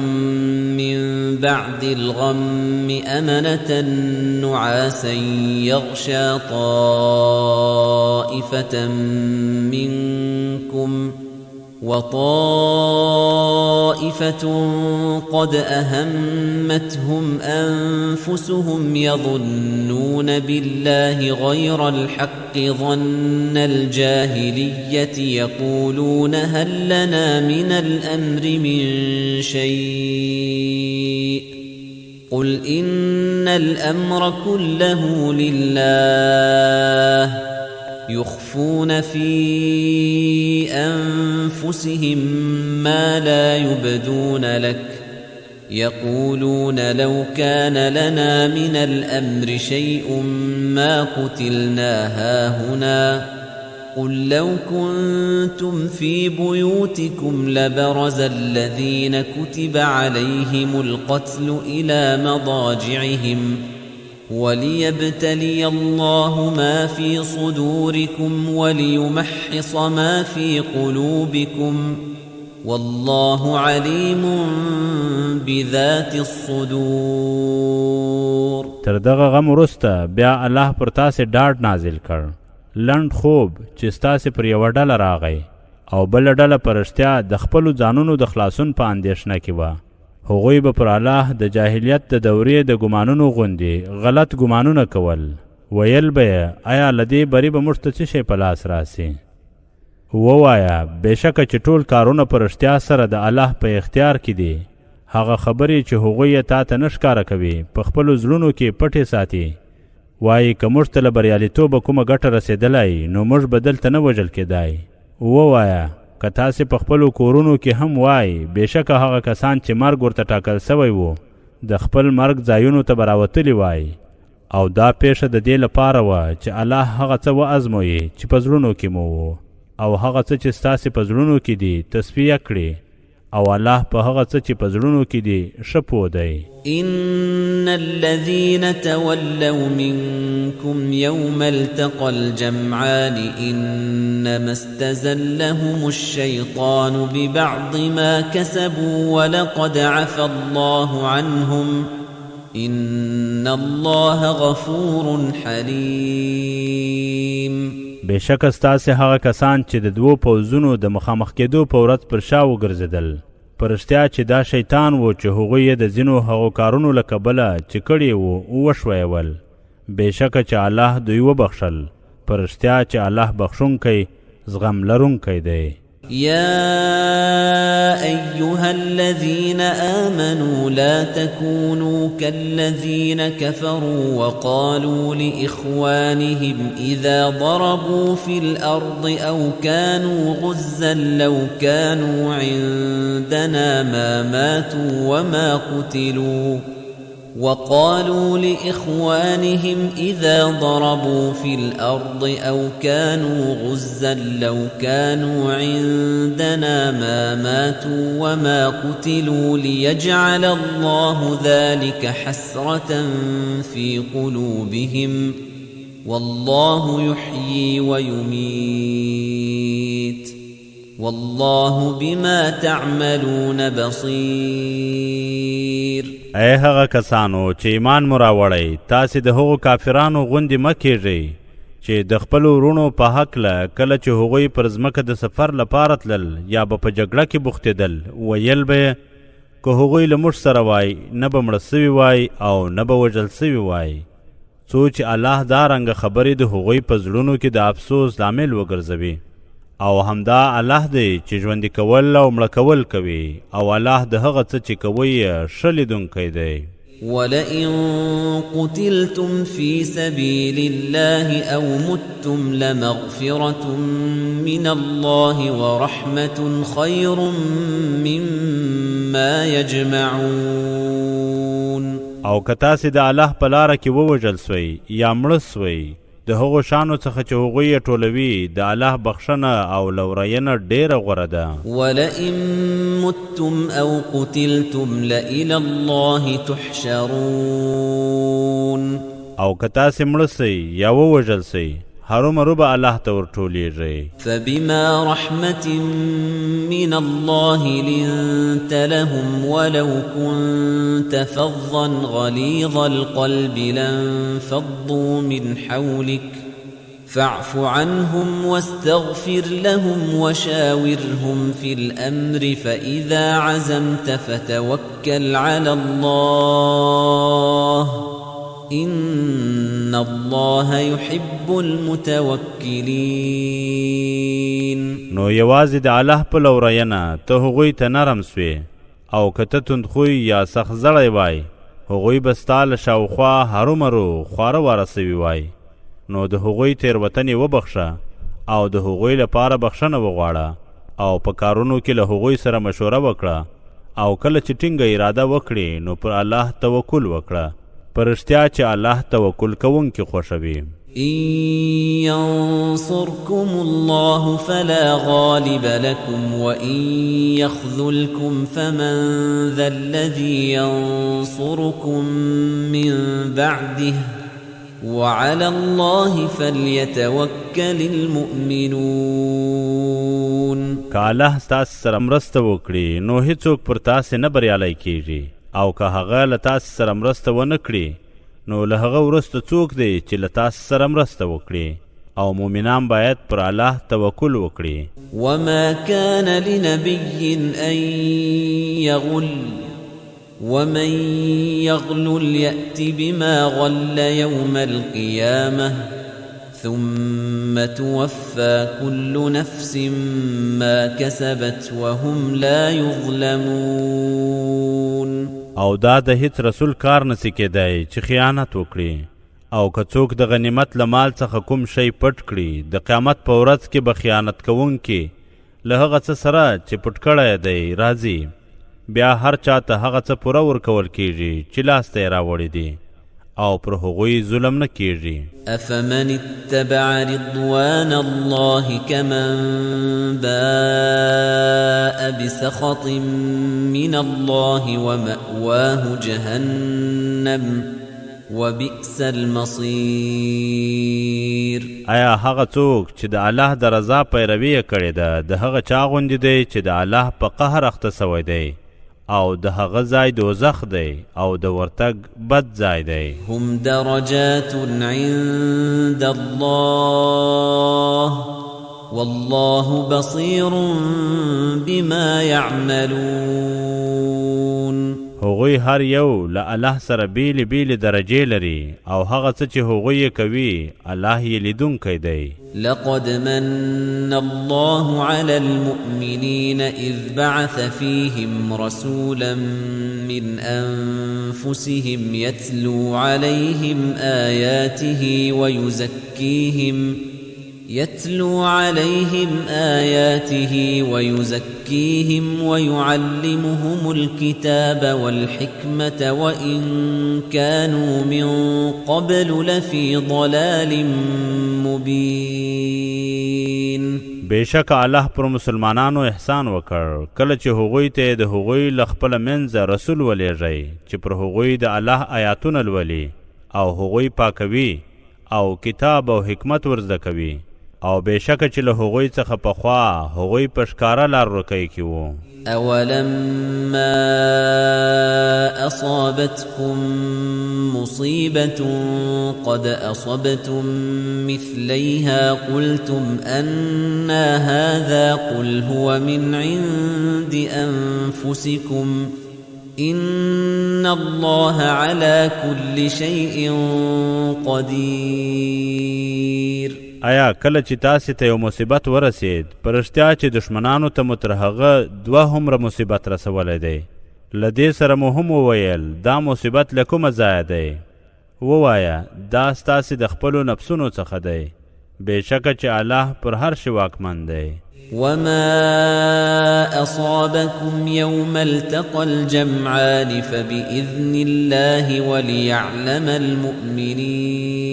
من بعد الغم أمنة نعاسا يغشى طائفة منكم وطائفة قد أهمتهم أنفسهم يظنون بالله غير الحق ظن الجاهلية يقولون هل لنا من الأمر من شيء قل إن الأمر كله لله يخفون في أنفسهم ما لا يبدون لك يقولون لو كان لنا من الأمر شيء ما قتلنا هاهنا قل لو كنتم في بيوتكم لبرز الذين كتب عليهم القتل إلى مضاجعهم وليبتلي الله ما في صدوركم وليمحص ما في قلوبكم والله عليم بذات الصدور. تر دغه غم وروسته بیا الله پر تاسې ډاډ نازل کړ، لنډ خوب چې ستاسې پر یوه ډله راغی، او بله ډله په رښتیا د خپلو ځانونو د خلاصون په اندېښنه کې وه. هغوی به پر الله د جاهلیت د دورې د ګمانونو غوندې غلط ګمانونه کول، ویل به یې آیا له دې بري به موږ ته څه شی په لاس راسي؟ ووایه بېشکه چې ټول کارونه په رښتیا سره د الله په اختیار کې دي. هغه خبرې چې هغوی یې تا ته نه ښکاره کوي په خپلو زړونو کې پټې ساتي. وایي که موږ ته له بریالیتوبه کومه ګټه رسېدلی نو موږ به دلته نه وژل کېدای. ووایه که تاسې په خپلو کورونو کې هم وایي بېشکه هغه کسان چې مرګ ورته ټاکل سوی وو د خپل مرګ ځایونو ته به راوتلي وای. او دا پیښه د دې لپاره وه چې الله هغه څه وازموي چې په زړونو کې مو وو او هغه څه چې ستاسې په زړونو کې دي تصفیه کړي. او الله په هغه څه چې په زړونو کې دي ښه پوه دی. إن الذين تولوا منكم يوم التقى الجمعان إنما استزلهم الشيطان ببعض ما كسبوا ولقد عفى الله عنهم إن الله غفور حليم. بېشکه ستاسې هغه کسان چې د دوو پوځونو د مخامخ کېدو په ورځ پر شا وګرځېدل په رښتیا چې دا شیطان و چې هغوی یې د ځینو هغو کارونو له کبله چې کړي وو وشویول. بېشکه چې الله دوی وبخښل په رښتیا چې الله بخښونکی زغم لرونکی دی. يا أيها الذين آمنوا لا تكونوا كالذين كفروا وقالوا لإخوانهم إذا ضربوا في الأرض أو كانوا غزا لو كانوا عندنا ما ماتوا وما قتلوا وقالوا لإخوانهم إذا ضربوا في الأرض أو كانوا غزا لو كانوا عندنا ما ماتوا وما قتلوا ليجعل الله ذلك حسرة في قلوبهم والله يحيي ويميت والله بما تعملون بصير. ای هغه کسانو چې ایمان مو راوړی تاسې د هغو کافرانو غوندې مه کېږئ چې د خپلو وروڼو په هکله کله چې هغوی پر ځمکه د سفر لپاره تلل یا به په جګړه کې بوختېدل ویل به یې که هغوی له موږ سره وای نه به مړه سوي وای او نه به وژل سوي وای. څو چې الله دا رنګه خبرې د هغوی په زړونو کې د افسوس لامل وګرځوي. او همدا الله دی چې ژوندي کول او مړه کول کوي او الله د هغه څه چې کوي ښه لیدونکی دی. ولئن قتلتم في سبيل الله أو متم لمغفرة من الله ورحمة خير مما يجمعون. او که تاسې د الله په لاره کې ووژل سوئ یا مړه سوئ د هغو شانو څخه چې هغوی یې ټولوي د الله بخښنه او لورینه ډېره غوره ده. ولئن متم او قتلتم لإلى الله تحشرون. او که تاسې مړه سئ یا ووژل سئ هرومرو به الله ته ورټولېږئ. فبما رحمة من الله لنت لهم ولو كنت فظا غليظ القلب لانفضوا من حولك فاعف عنهم واستغفر لهم وشاورهم في الأمر فإذا عزمت فتوكل على الله إن الله يحب المتوكلين. نو یوازې د الله په لورینه ته هغوی ته نرم سوې او که ته توندخوی یا سخت زړی وای هغوی به ستا له شاوخوا هرومرو خواره واره سوي وای. نو د هغوی تېروتنې وبخښه او د هغوی لپاره بخښنه وغواړه او په کارونو کې له هغوی سره مشوره وکړه او کله چې ټینګه اراده وکړې نو پر الله توکل وکړه. پر رښتیا چې الله توکل کوونکي خوښوي. إن ينصركم الله فلا غالب لكم وإن يخذلكم فمن ذا الذي ينصركم من بعده وعلى الله فليتوكل المؤمنون. که الله ستاسې سره مرسته وکړي نو هیڅوک پر تاسې نه بریالی کیږي او که هغه له تاسې سره مرسته ونه کړي نو له هغه وروسته څوک دی چې له تاسې سره مرسته وکړي. او مؤمنان باید پر الله توکل وکړي. وما كان لنبي أن يغل ومن يغلل يأت بما غل يوم القيامة ثم توفى كل نفس ما كسبت وهم لا يظلمون. او دا د هیڅ رسول کار نسی کېدای چې خیانت وکړي، او که څوک د غنیمت له مال څخه کوم شی پټ کړي، د قیامت په ورځ کې به خیانت کوونکي له هغه څه سره چې پټ کړی دی راځي، بیا هر چا ته هغه څه پوره ورکول کیږي چې لاس ته یې راوړي دي، او پر هغوی ظلم نه کیږي. افمن اتبع رضوان الله كمن باء بسخط من الله ومأواه جهنم وبئس المصير. آیا هغه څوک چې د الله د رضا پیروي یې کړې ده د هغه چا غوندې دی چې د الله په قهر اخته سوی دی، او د هغه ځای دوزخ دی، او د ورتګ بد ځای دی. هم درجات عند الله والله بصير بما يعملون. هغوی هر یو له الله سره بیلې بیلې درجې لري، او هغه څه چې هغوی یې کوي الله یې لیدونکی دی. لقد من الله على المؤمنين إذ بعث فيهم رسولا من أنفسهم يتلو عليهم آياته ويزكيهم ويعلمهم الكتاب والحكمة وإن كانوا من قبل لفي ضلال مبين. بېشکه الله پر مسلمانانو احسان وکړ کله چې هغوی ته د هغوی له خپله منځه رسول ولیږئ چې پر هغوی د الله آیاتونه لولي، او هغوی پاکوي، او کتاب او حکمت ورزده کوي، او بېشکه چې له هغوی څخه پخوا هغوی په ښکاره لار ورکۍ کې وو. أولما أصابتكم مصيبة قد أصبتم مثليها قلتم أنى هذا قل هو من عند أنفسكم إن الله على كل شيء قدير. آیا کله چې تاسې ته یو مصیبت ورسید په رښتیا چې دشمنانو ته مو تر هغه دوه هومره مصیبت رسولی دی، له دې سره مو هم وویل دا مصیبت له کومه ځایه دی؟ ووایه دا ستاسې د خپلو نفسونو څخه دی، بېشکه چې الله پر هر شي واکمن دی. وما أصابكم يوم التقى الجمعان فبإذن الله وليعلم المؤمنين.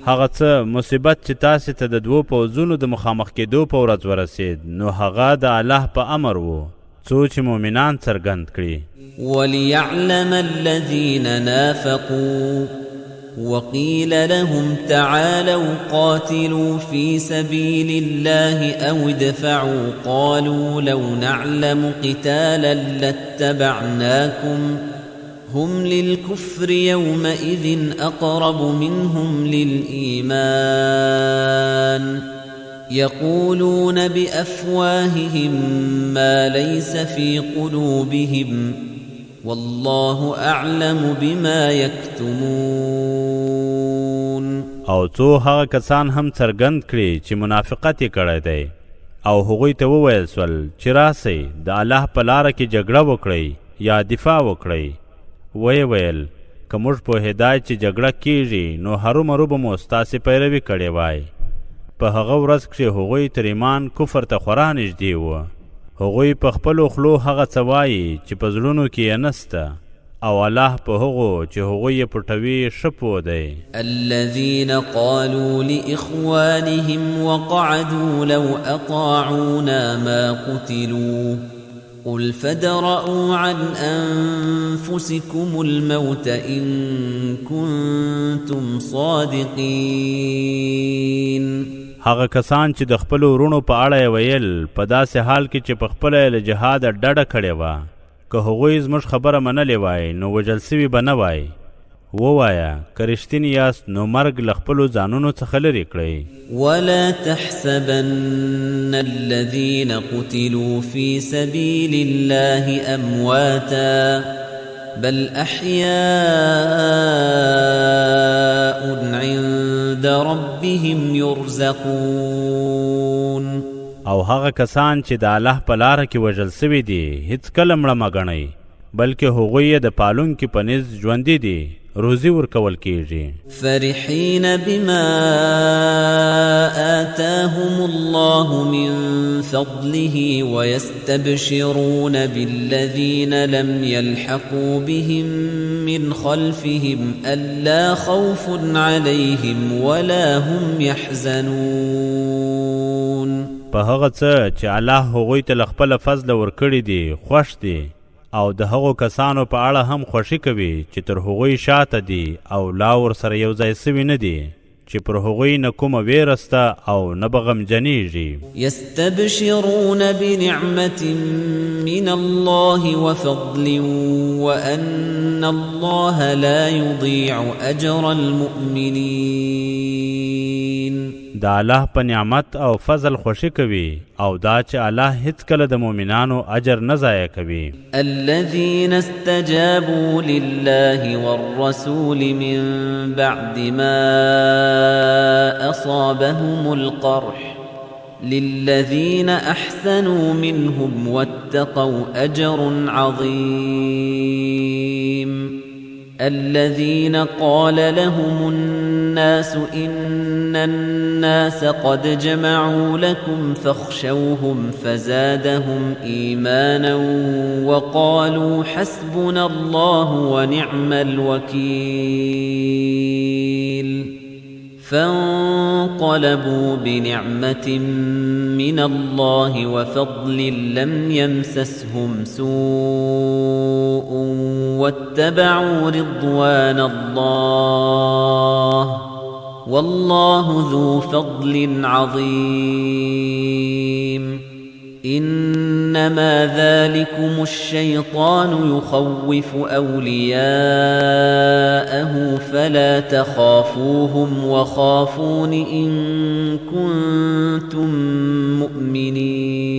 هغه څه مصیبت چې تاسې ته د دوو پوځونو د مخامخ کېدو په ورځ ورسید، نو هغه د الله په امر و څو چې مؤمنان څرګند کړي. وليعلم الذين نافقوا وقيل لهم تعالوا قاتلوا في سبيل الله أو ادفعوا قالوا لو نعلم قتالا لاتبعناكم هم للكفر يومئذ أقرب منهم للإيمان يقولون بأفواههم ما ليس في قلوبهم والله أعلم بما يكتمون. او څو هغه کسان هم څرګند کړي چې منافقت یې کړی دی، او هغوی ته وویل سول چې راسئ د الله په لاره کې جګړه وکړئ یا دفاع وکړئ. ویې ویل که موږ پوهېدای چې جګړه کیږي نو هرومرو به مو ستاسې پیروي کړې وای. په هغه ورځ کښې هغوی تر ایمان کفر ته خورا نږدې وه. هغوی په خپلو خلو هغه څه وایي چې په زړونو کې یې نسته، او الله په هغو چې هغوی یې پټوي ښه پوه دی. الذين قالوا لإخوانهم وقعدوا لو أطاعونا ما قتلوا قل فادرءوا عن أنفسكم الموت إن كنتم صادقين. هغه کسان چې د خپلو وروڼو په اړه یې ویل په داسې حال کې چې په خپله یې له جهاده ډډه کړې وه، که هغوی زموږ خبره منلې وای نو وژل سوي به نه وای. ووایه که رښتیني یاست نو مرګ له خپلو ځانونو څخه لرې کړئ. ولا تحسبن الذين قتلوا في سبيل الله أمواتا بل أحياء عند ربهم يرزقون. او هغه کسان چې د الله په لاره کې وژل سوي دي هیڅ کله مړه مه ګڼئ، بلکې هغوی یې د پالونکي په نزد ژوندي دي، روزي ورکول کیږي. فرحين بما آتاهم الله من فضله ويستبشرون بالذين لم يلحقوا بهم من خلفهم ألا خوف عليهم ولا هم يحزنون. په هغه څه چې الله هغوی ته له خپله فضله ورکړي دي خوښ دي، او د هغو کسانو په اړه هم خوښي کوي چې تر هغوی شاته دي او لا ورسره یو ځای سوي نه دي، چې پر هغوی نه کومه ویره سته او نه به غمجنیږي. يستبشرون بنعمة من الله وفضل وأن الله لا يضيع أجر المؤمنين. دا الله په نعمت او فضل خوشی کوي او دا چې الله هیڅ کله د مؤمنانو اجر نه ضایع کوي. الذين استجابوا لله والرسول من بعد ما أصابهم القرح للذين أحسنوا منهم واتقوا أجر عظيم. الذين قال لهم الناس إن الناس قد جمعوا لكم فاخشوهم فزادهم إيمانا وقالوا حسبنا الله ونعم الوكيل. فانقلبوا بنعمة من الله وفضل لم يمسسهم سوء واتبعوا رضوان الله والله ذو فضل عظيم. إنما ذلكم الشيطان يخوف أولياءه فلا تخافوهم وخافون إن كنتم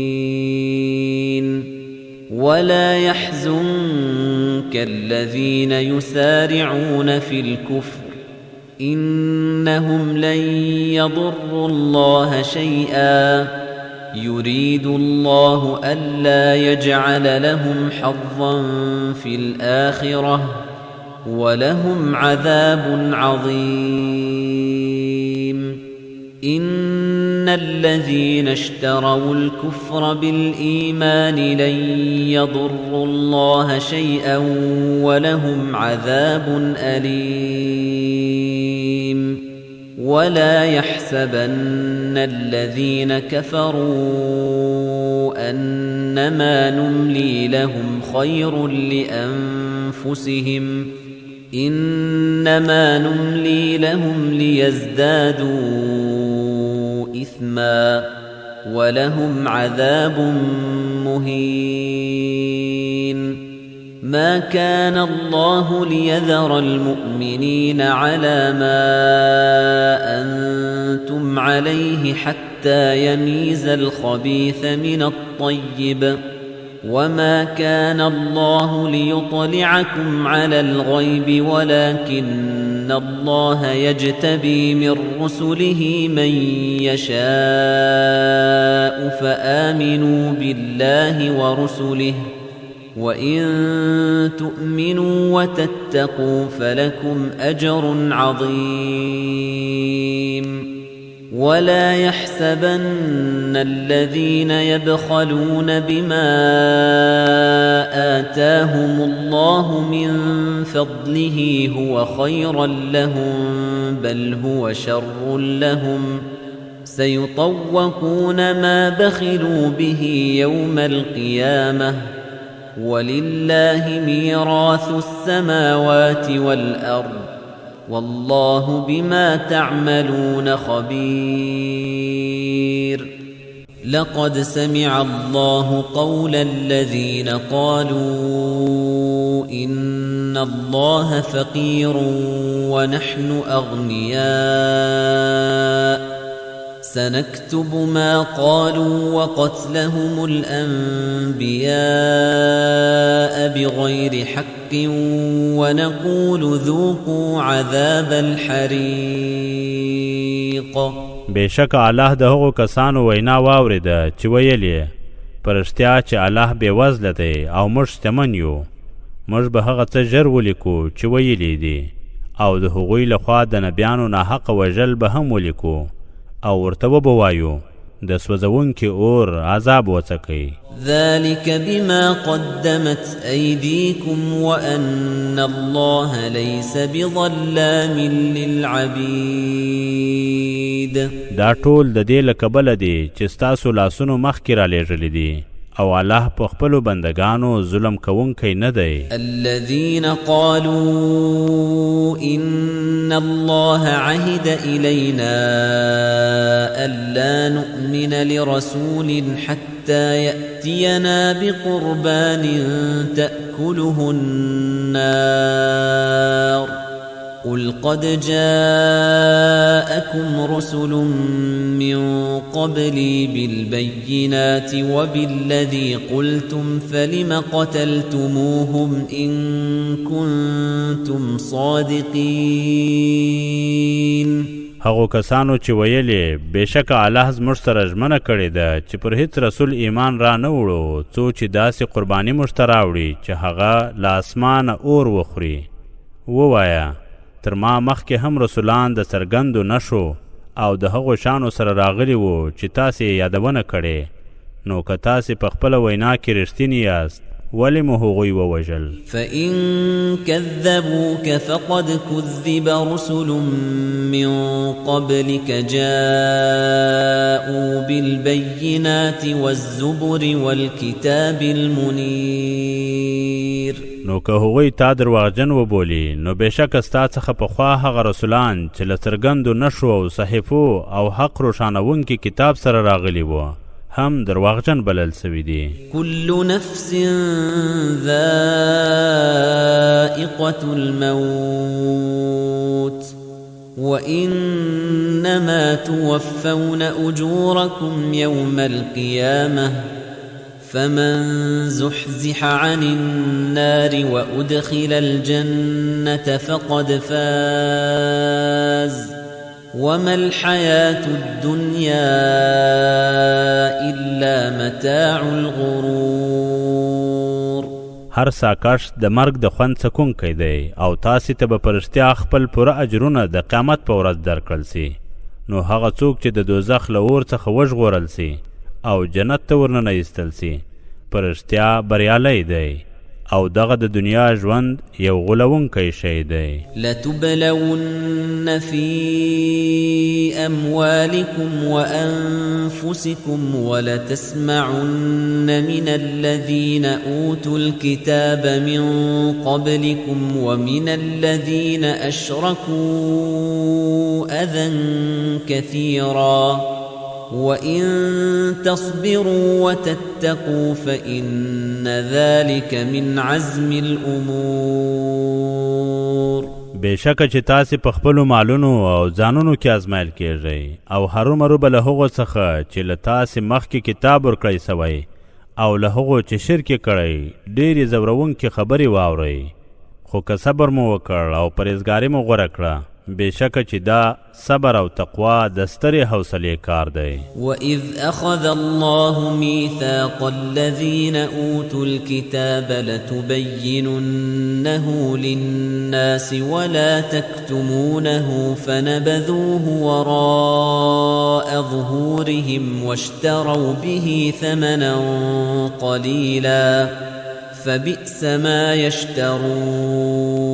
مؤمنين. ولا يحزنك الذين يسارعون في الكفر إنهم لن يضروا الله شيئا يريد الله ألا يجعل لهم حظا في الآخرة ولهم عذاب عظيم. إن الذين اشتروا الكفر بالإيمان لن يضروا الله شيئا ولهم عذاب أليم. ولا يحسبن الذين كفروا أنما نملي لهم خير لأنفسهم إنما نملي لهم ليزدادوا إثما ولهم عذاب مهين. ما كان الله ليذر المؤمنين على ما أنتم عليه حتى يميز الخبيث من الطيب وما كان الله ليطلعكم على الغيب ولكن الله يجتبي من رسله من يشاء فآمنوا بالله ورسله وإن تؤمنوا وتتقوا فلكم أجر عظيم. ولا يحسبن الذين يبخلون بما آتاهم الله من فضله هو خيرا لهم بل هو شر لهم سيطوقون ما بخلوا به يوم القيامة ولله ميراث السماوات والأرض والله بما تعملون خبير. لقد سمع الله قول الذين قالوا إن الله فقير ونحن أغنياء سنكتب ما قالوا وقتلهم الأنبياء بغير حق ونقول ذوقوا عذاب الحريق بشک الله د هغو کسانو وینا واورېده چې ویل یې پرشتیا چې الله بې وزله دی او موږ شتمن یو موږ به هغه څه ژر ولیکو چې ویلي دي او د هغوی لخوا د نبیانو ناحقه وژل به هم ولیکو او ورته وبوایو د سوځونکي اور عذاب وڅکئ ذلك بما قدمت أيديكم وأن الله ليس بظلام للعبيد دا ټول د دې له کبله دی چې ستاسو لاسونو مخکې رالیږلي دي او الله په خپلو بندگانو ظلم کوونکی نه دی الذين قالوا إن الله عهد إلينا ألا نؤمن لرسول حتى يأتينا بقربان تأكله النار قل قد جاءكم رسل من قبلي بالبينات وبالذي قلتم فلم قتلتموهم إن كنتم صادقين هغو کسانو چې ویلې بېشکه الله زموږ سره ژمنه کړې ده چې پر هیڅ رسول ایمان را نه وړو څو چې داسې قرباني موږ ته راوړي چې هغه له اسمانه اور وخوري ووایه تر ما مخکې هم رسولان د څرګندو نښو او د هغو شانو سره راغلي وو چې تاسې یادونه کړې نو که تاسې په خپله وینا کې رښتیني یاست ولې مو هغوی ووژل فإن كذبوك فقد كذب رسل من قبلك جاءوا بالبينات والزبر والكتاب المنير نو که هغوی تا درواغجن وبولي نو بېشکه ستا څخه پخوا هغه رسولان چې له څرګندو نښو او صحیفو او حق روښانوونکي کتاب سره راغلي وو هم درواغجن بلل سوي دي كل نفس ذائقة الموت وإنما توفون أجوركم يوم القيامة فمن زحزح عن النار وأدخل الجنة فقد فاز وما الحياة الدنيا إلا متاع الغرور هر ساکش د مرګ د خوند څکونکی دی او تاسې ته به په رښتیا خپل پوره اجرونه د قیامت په ورځ درکړل سي نو هغه څوک چې د دوزخ له اور څخه وژغورل سي او جنت ته ورننه ایستل سي په رښتیا بریالی دی او دغه د دنیا ژوند یو غولونکی شی دی لتبلون في أموالكم وأنفسكم ولتسمعن من الذين أوتوا الكتاب من قبلكم ومن الذين أشركوا أذى كثيرا وَإِن تَصْبِرُوا وَتَتَّقُوا فَإِنَّ ذَلِكَ مِنْ عَزْمِ الْأُمُورِ بېشکه چې تاسې په خپلو مالونو او ځانونو کې ازمایل کېږئ او هرومرو به له هغو څخه چې له تاسې مخکې کتاب ورکړی سوی او له هغو چې شرک یې کړی ډېرې ځورونکې خبرې واورئ خو که صبر مو وکړ او پرهیزګاري مو غوره کړه بېشکه چې دا صبر او تقوا د سترې حوصلې کار دی وَإِذْ أَخَذَ اللَّهُ مِيثَاقَ الَّذِينَ أُوتُوا الْكِتَابَ لَتُبَيِّنُنَّهُ لِلنَّاسِ وَلَا تَكْتُمُونَهُ فَنَبَذُوهُ وَرَاءَ ظُهُورِهِمْ وَاشْتَرَوْا بِهِ ثَمَنًا قَلِيلًا فَبِئْسَ مَا يَشْتَرُونَ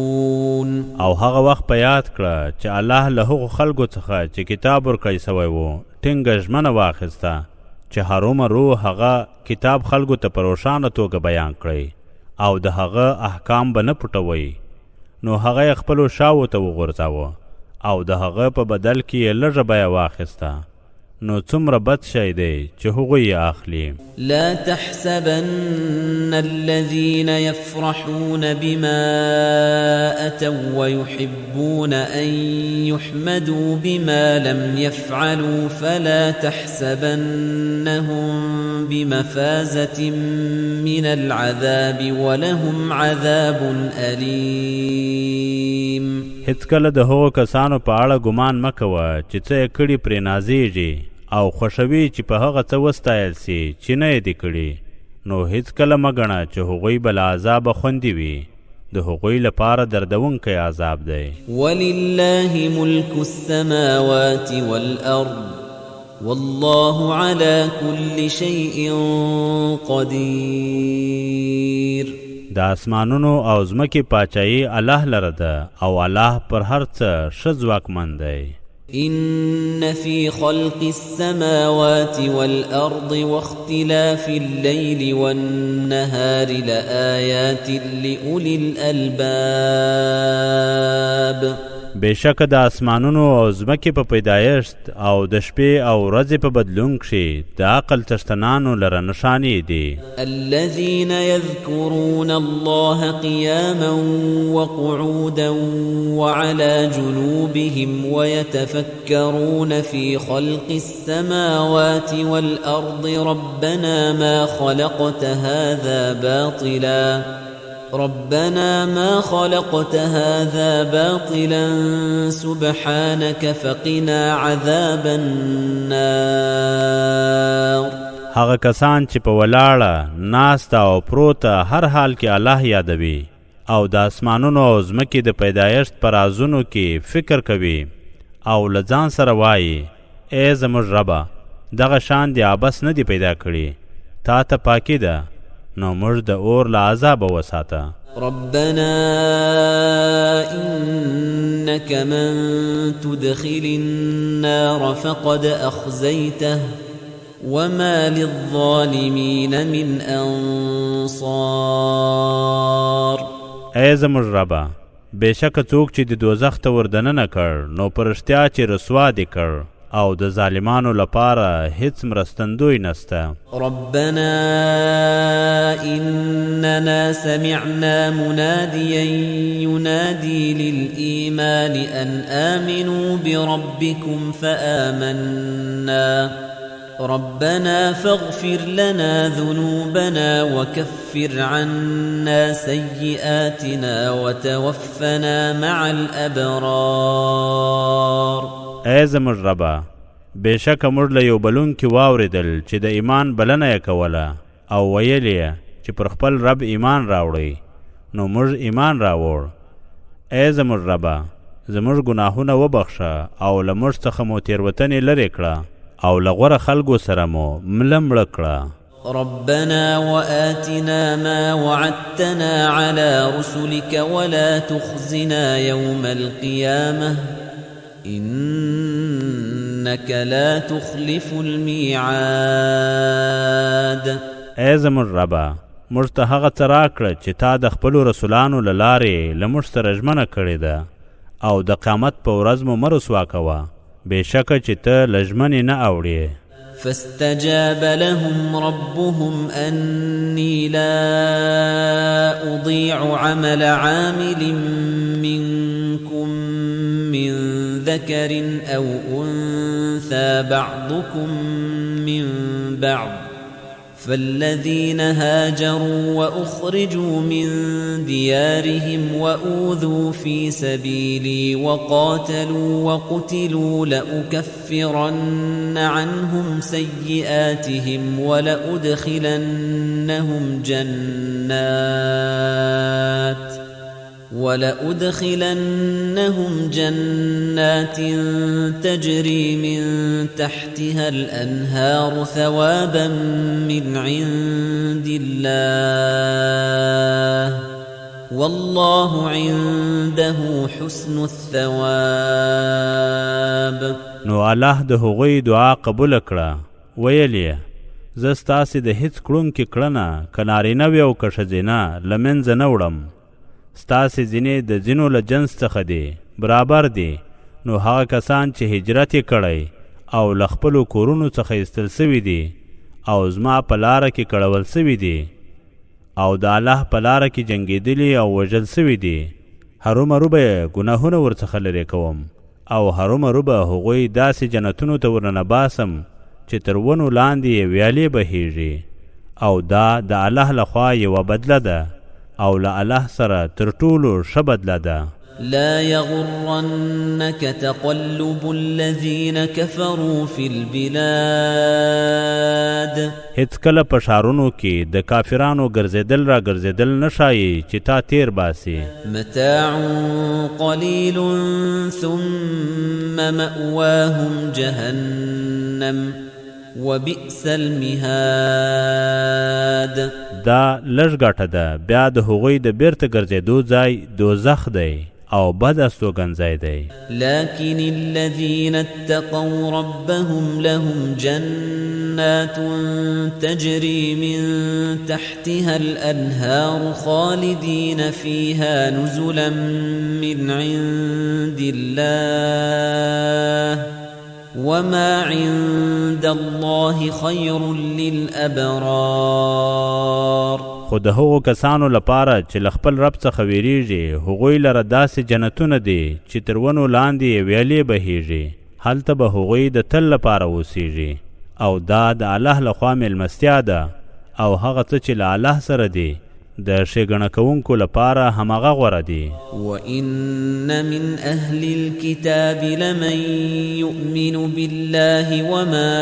او هغه وخت په یاد کړه چې الله له هغو خلکو څخه چې کتاب ورکړی سوی و ټینګه ژمنه واخیسته چې هرومرو هغه کتاب خلکو ته په روښانه توګه بیان کړئ او د هغه احکام به نه پټوئ نو هغه یې خپلو شاوو ته وغورځاوه او د هغه په بدل کې یې لږه بیه واخیسته نو څومره بد شی دی چې هغوی یې اخلي. لا تحسبن الذين يفرحون بما أتوا ويحبون أن يحمدوا بما لم يفعلوا فلا تحسبنهم بمفازة من العذاب ولهم عذاب أليم. هیڅ کله د هغو کسانو په اړه ګمان مه کوه چې څه یې کړي پرې نازیږي او خوښوي چې په هغه څه وستایل سي چې نه یې دي کړي، نو هیڅ کله مه ګڼه چې هغوی به له عذابه خوندي وي. د هغوی لپاره دردونکی عذاب دی. ولله ملك السماوات والأرض والله على كل شيء قدير. د اسمانونو او ځمکې پاچایي الله لره ده او الله پر هر څه ښه ځواکمن دی. إن في خلق السماوات والأرض واختلاف الليل والنهار لآيات لأولي الألباب. بېشکه د اسمانونو او ځمکې په پیدایښت او د شپې او ورځې په بدلون کښې د عقل څښتنانو لره نښانې دي. الذين يذكرون الله قياما وقعودا وعلى جنوبهم ويتفكرون في خلق السماوات والأرض ربنا ما خلقت هذا باطلا سبحانك فقنا عذاب النار. هغه کسان چې په ولاړه ناسته او پروته هر حال کې الله یادوي او د اسمانونو او ځمکې د پیدایښت په رازونو کې فکر کوي او له ځان سره وایي ای زموږ ربه دغه شان دې عبث نه دي پیدا کړي، تا ته پاکي ده، نو موږ د اور له عذابه وساته. ربنا إنك من تدخل النار فقد أخزيته وما للظالمين من أنصار. ای زموږ ربه بېشکه څوک چې د دوزخ ته وردننه کړ نو په رښتیا چې رسوا دې کړ او د ظالمانو لپاره هیڅ مرستندوی نسته. ربنا إننا سمعنا مناديا ينادي للإيمان أن آمنوا بربكم فآمنا ربنا فاغفر لنا ذنوبنا وكفر عنا سيئاتنا وتوفنا مع الأبرار. ای زموږ ربه بېشکه موږ له یو بلونکي واورېدل چې د ایمان بلنه یې کوله او ویل یې چې پر خپل رب ایمان راوړئ، نو موږ ایمان راوړ. ای زموږ ربه زموږ ګناهونه وبخښه او له موږ څخه مو تېروتنې لرې کړه او له غوره خلکو سره مو مله مړه کړه. ربنا وآتنا ما وعدتنا على رسلك ولا تخزنا يوم القيامة إنك لا تخلف الميعاد. ای زموږ ربه موږ ته هغه څه راکړه چې تا د خپلو رسولانو له لارې له موږ سره ژمنه کړې ده او د قیامت په ورځ مو مه رسوا کوه، بېشکه چې ته له ژمنې نه اوړې. فاستجاب لهم ربهم أني لا أضيع عمل عامل منكم من ذكر أو أنثى بعضكم من بعض فالذين هاجروا وأخرجوا من ديارهم وأوذوا في سبيلي وقاتلوا وقتلوا لأكفرن عنهم سيئاتهم ولأدخلنهم جنات تجري من تحتها الأنهار ثوابا من عند الله والله عنده حسن الثواب. نو الله د هغوی دعا قبول کړه، ویل یې زه ستاسې د هیڅ کړونکي کړنه که نارینه وي او که ښځینه له منځه نه وړم. ستاسې ځینې د ځینو له جنس څخه دي برابر دي، نو هغه کسان چې هجرت یې کړی او له خپلو کورونو څخه ایستل سوي دي او زما په لاره کې کړول سوي دي او د الله په لاره کې جنګېدلي او وژل سوي دي، هرومرو به ګناهونه ورڅخه لرې کوم او هرومرو به هغوی داسې جنتونو ته ورننه باسم چې تر ونو لاندې یې ویالې بهیږي، او دا د الله لخوا یوه بدله ده او له الله سره تر ټولو ښه بدله ده. لا يغرنك تقلب الذين كفروا في البلاد. هیڅ کله په ښارونو کې د کافرانو ګرځېدل را ګرځېدل نه ښایي چې تا تیر باسي. متاع قليل ثم مأواهم جهنم وبئس المهاد. دا لږ ګټه ده، بیا د هغوی د بیرته ګرځېدو ځای دوزخ دی او بد استوګنځی دی. لكن الذين اتقوا ربهم لهم جنات تجري من تحتها الأنهار خالدين فيها نزلا من عند الله وما عند الله خير للأبرار. خو د هغو کسانو لپاره چې له خپل رب څخه ویریږي، هغوی لره داسې جنتونه دي چې تر ونو لاندې ویالې بهیږي، هلته به هغوی د تل لپاره اوسیږي، او دا د الله لخوا میلمستیا ده، او هغه څه چې له الله سره دي د ښېګڼه کوونکو لپاره همغه غوره دي. وَإِنَّ مِنْ أَهْلِ الْكِتَابِ لَمَنْ يُؤْمِنُ بِاللَّهِ وَمَا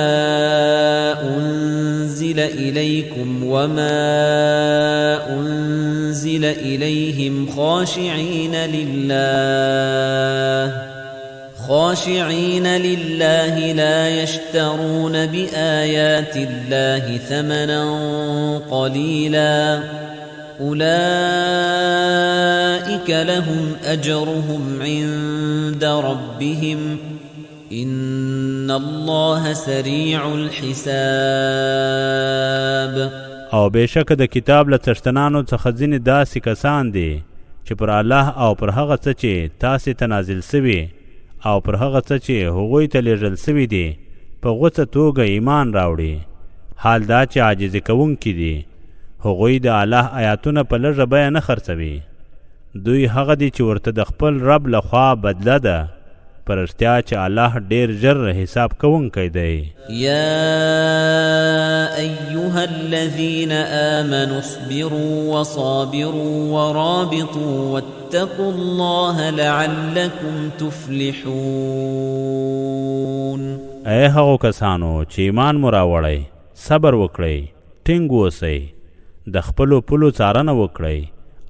أُنْزِلَ إِلَيْكُمْ وَمَا أُنْزِلَ إِلَيْهِمْ خاشعين لله لا يشترون بآيات الله ثمنا قليلا أولئك لهم أجرهم عند ربهم إن الله سريع الحساب. او بېشکه د کتاب له څښتنانو څخه ځینې داسې کسان دي چې پر الله او پر هغه څه چې تاسې ته نازل سوي او پر هغه څه چې هغوی ته لیږل سوي دي په غوڅه توګه ایمان راوړي، حال دا چې عاجزي کوونکي دي. هغوی د الله آیاتونه په لږه بیه نه خرڅوي. دوی هغه دي چې ورته د خپل رب لخوا بدله ده، په رښتیا چې الله ډېر ژر حساب کوونکی دی. یا ایها الذین آمنوا اصبروا وصابروا ورابطوا واتقوا الله لعلكم تفلحون. ای هغو کسانو چې ایمان مو راوړئ، صبر وکړئ، ټینګ اوسئ، د خپلو پلو څارنه وکړئ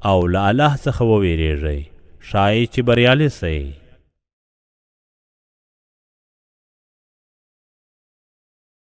او له الله څخه وویریږئ، ښایي چې بریالي سئ.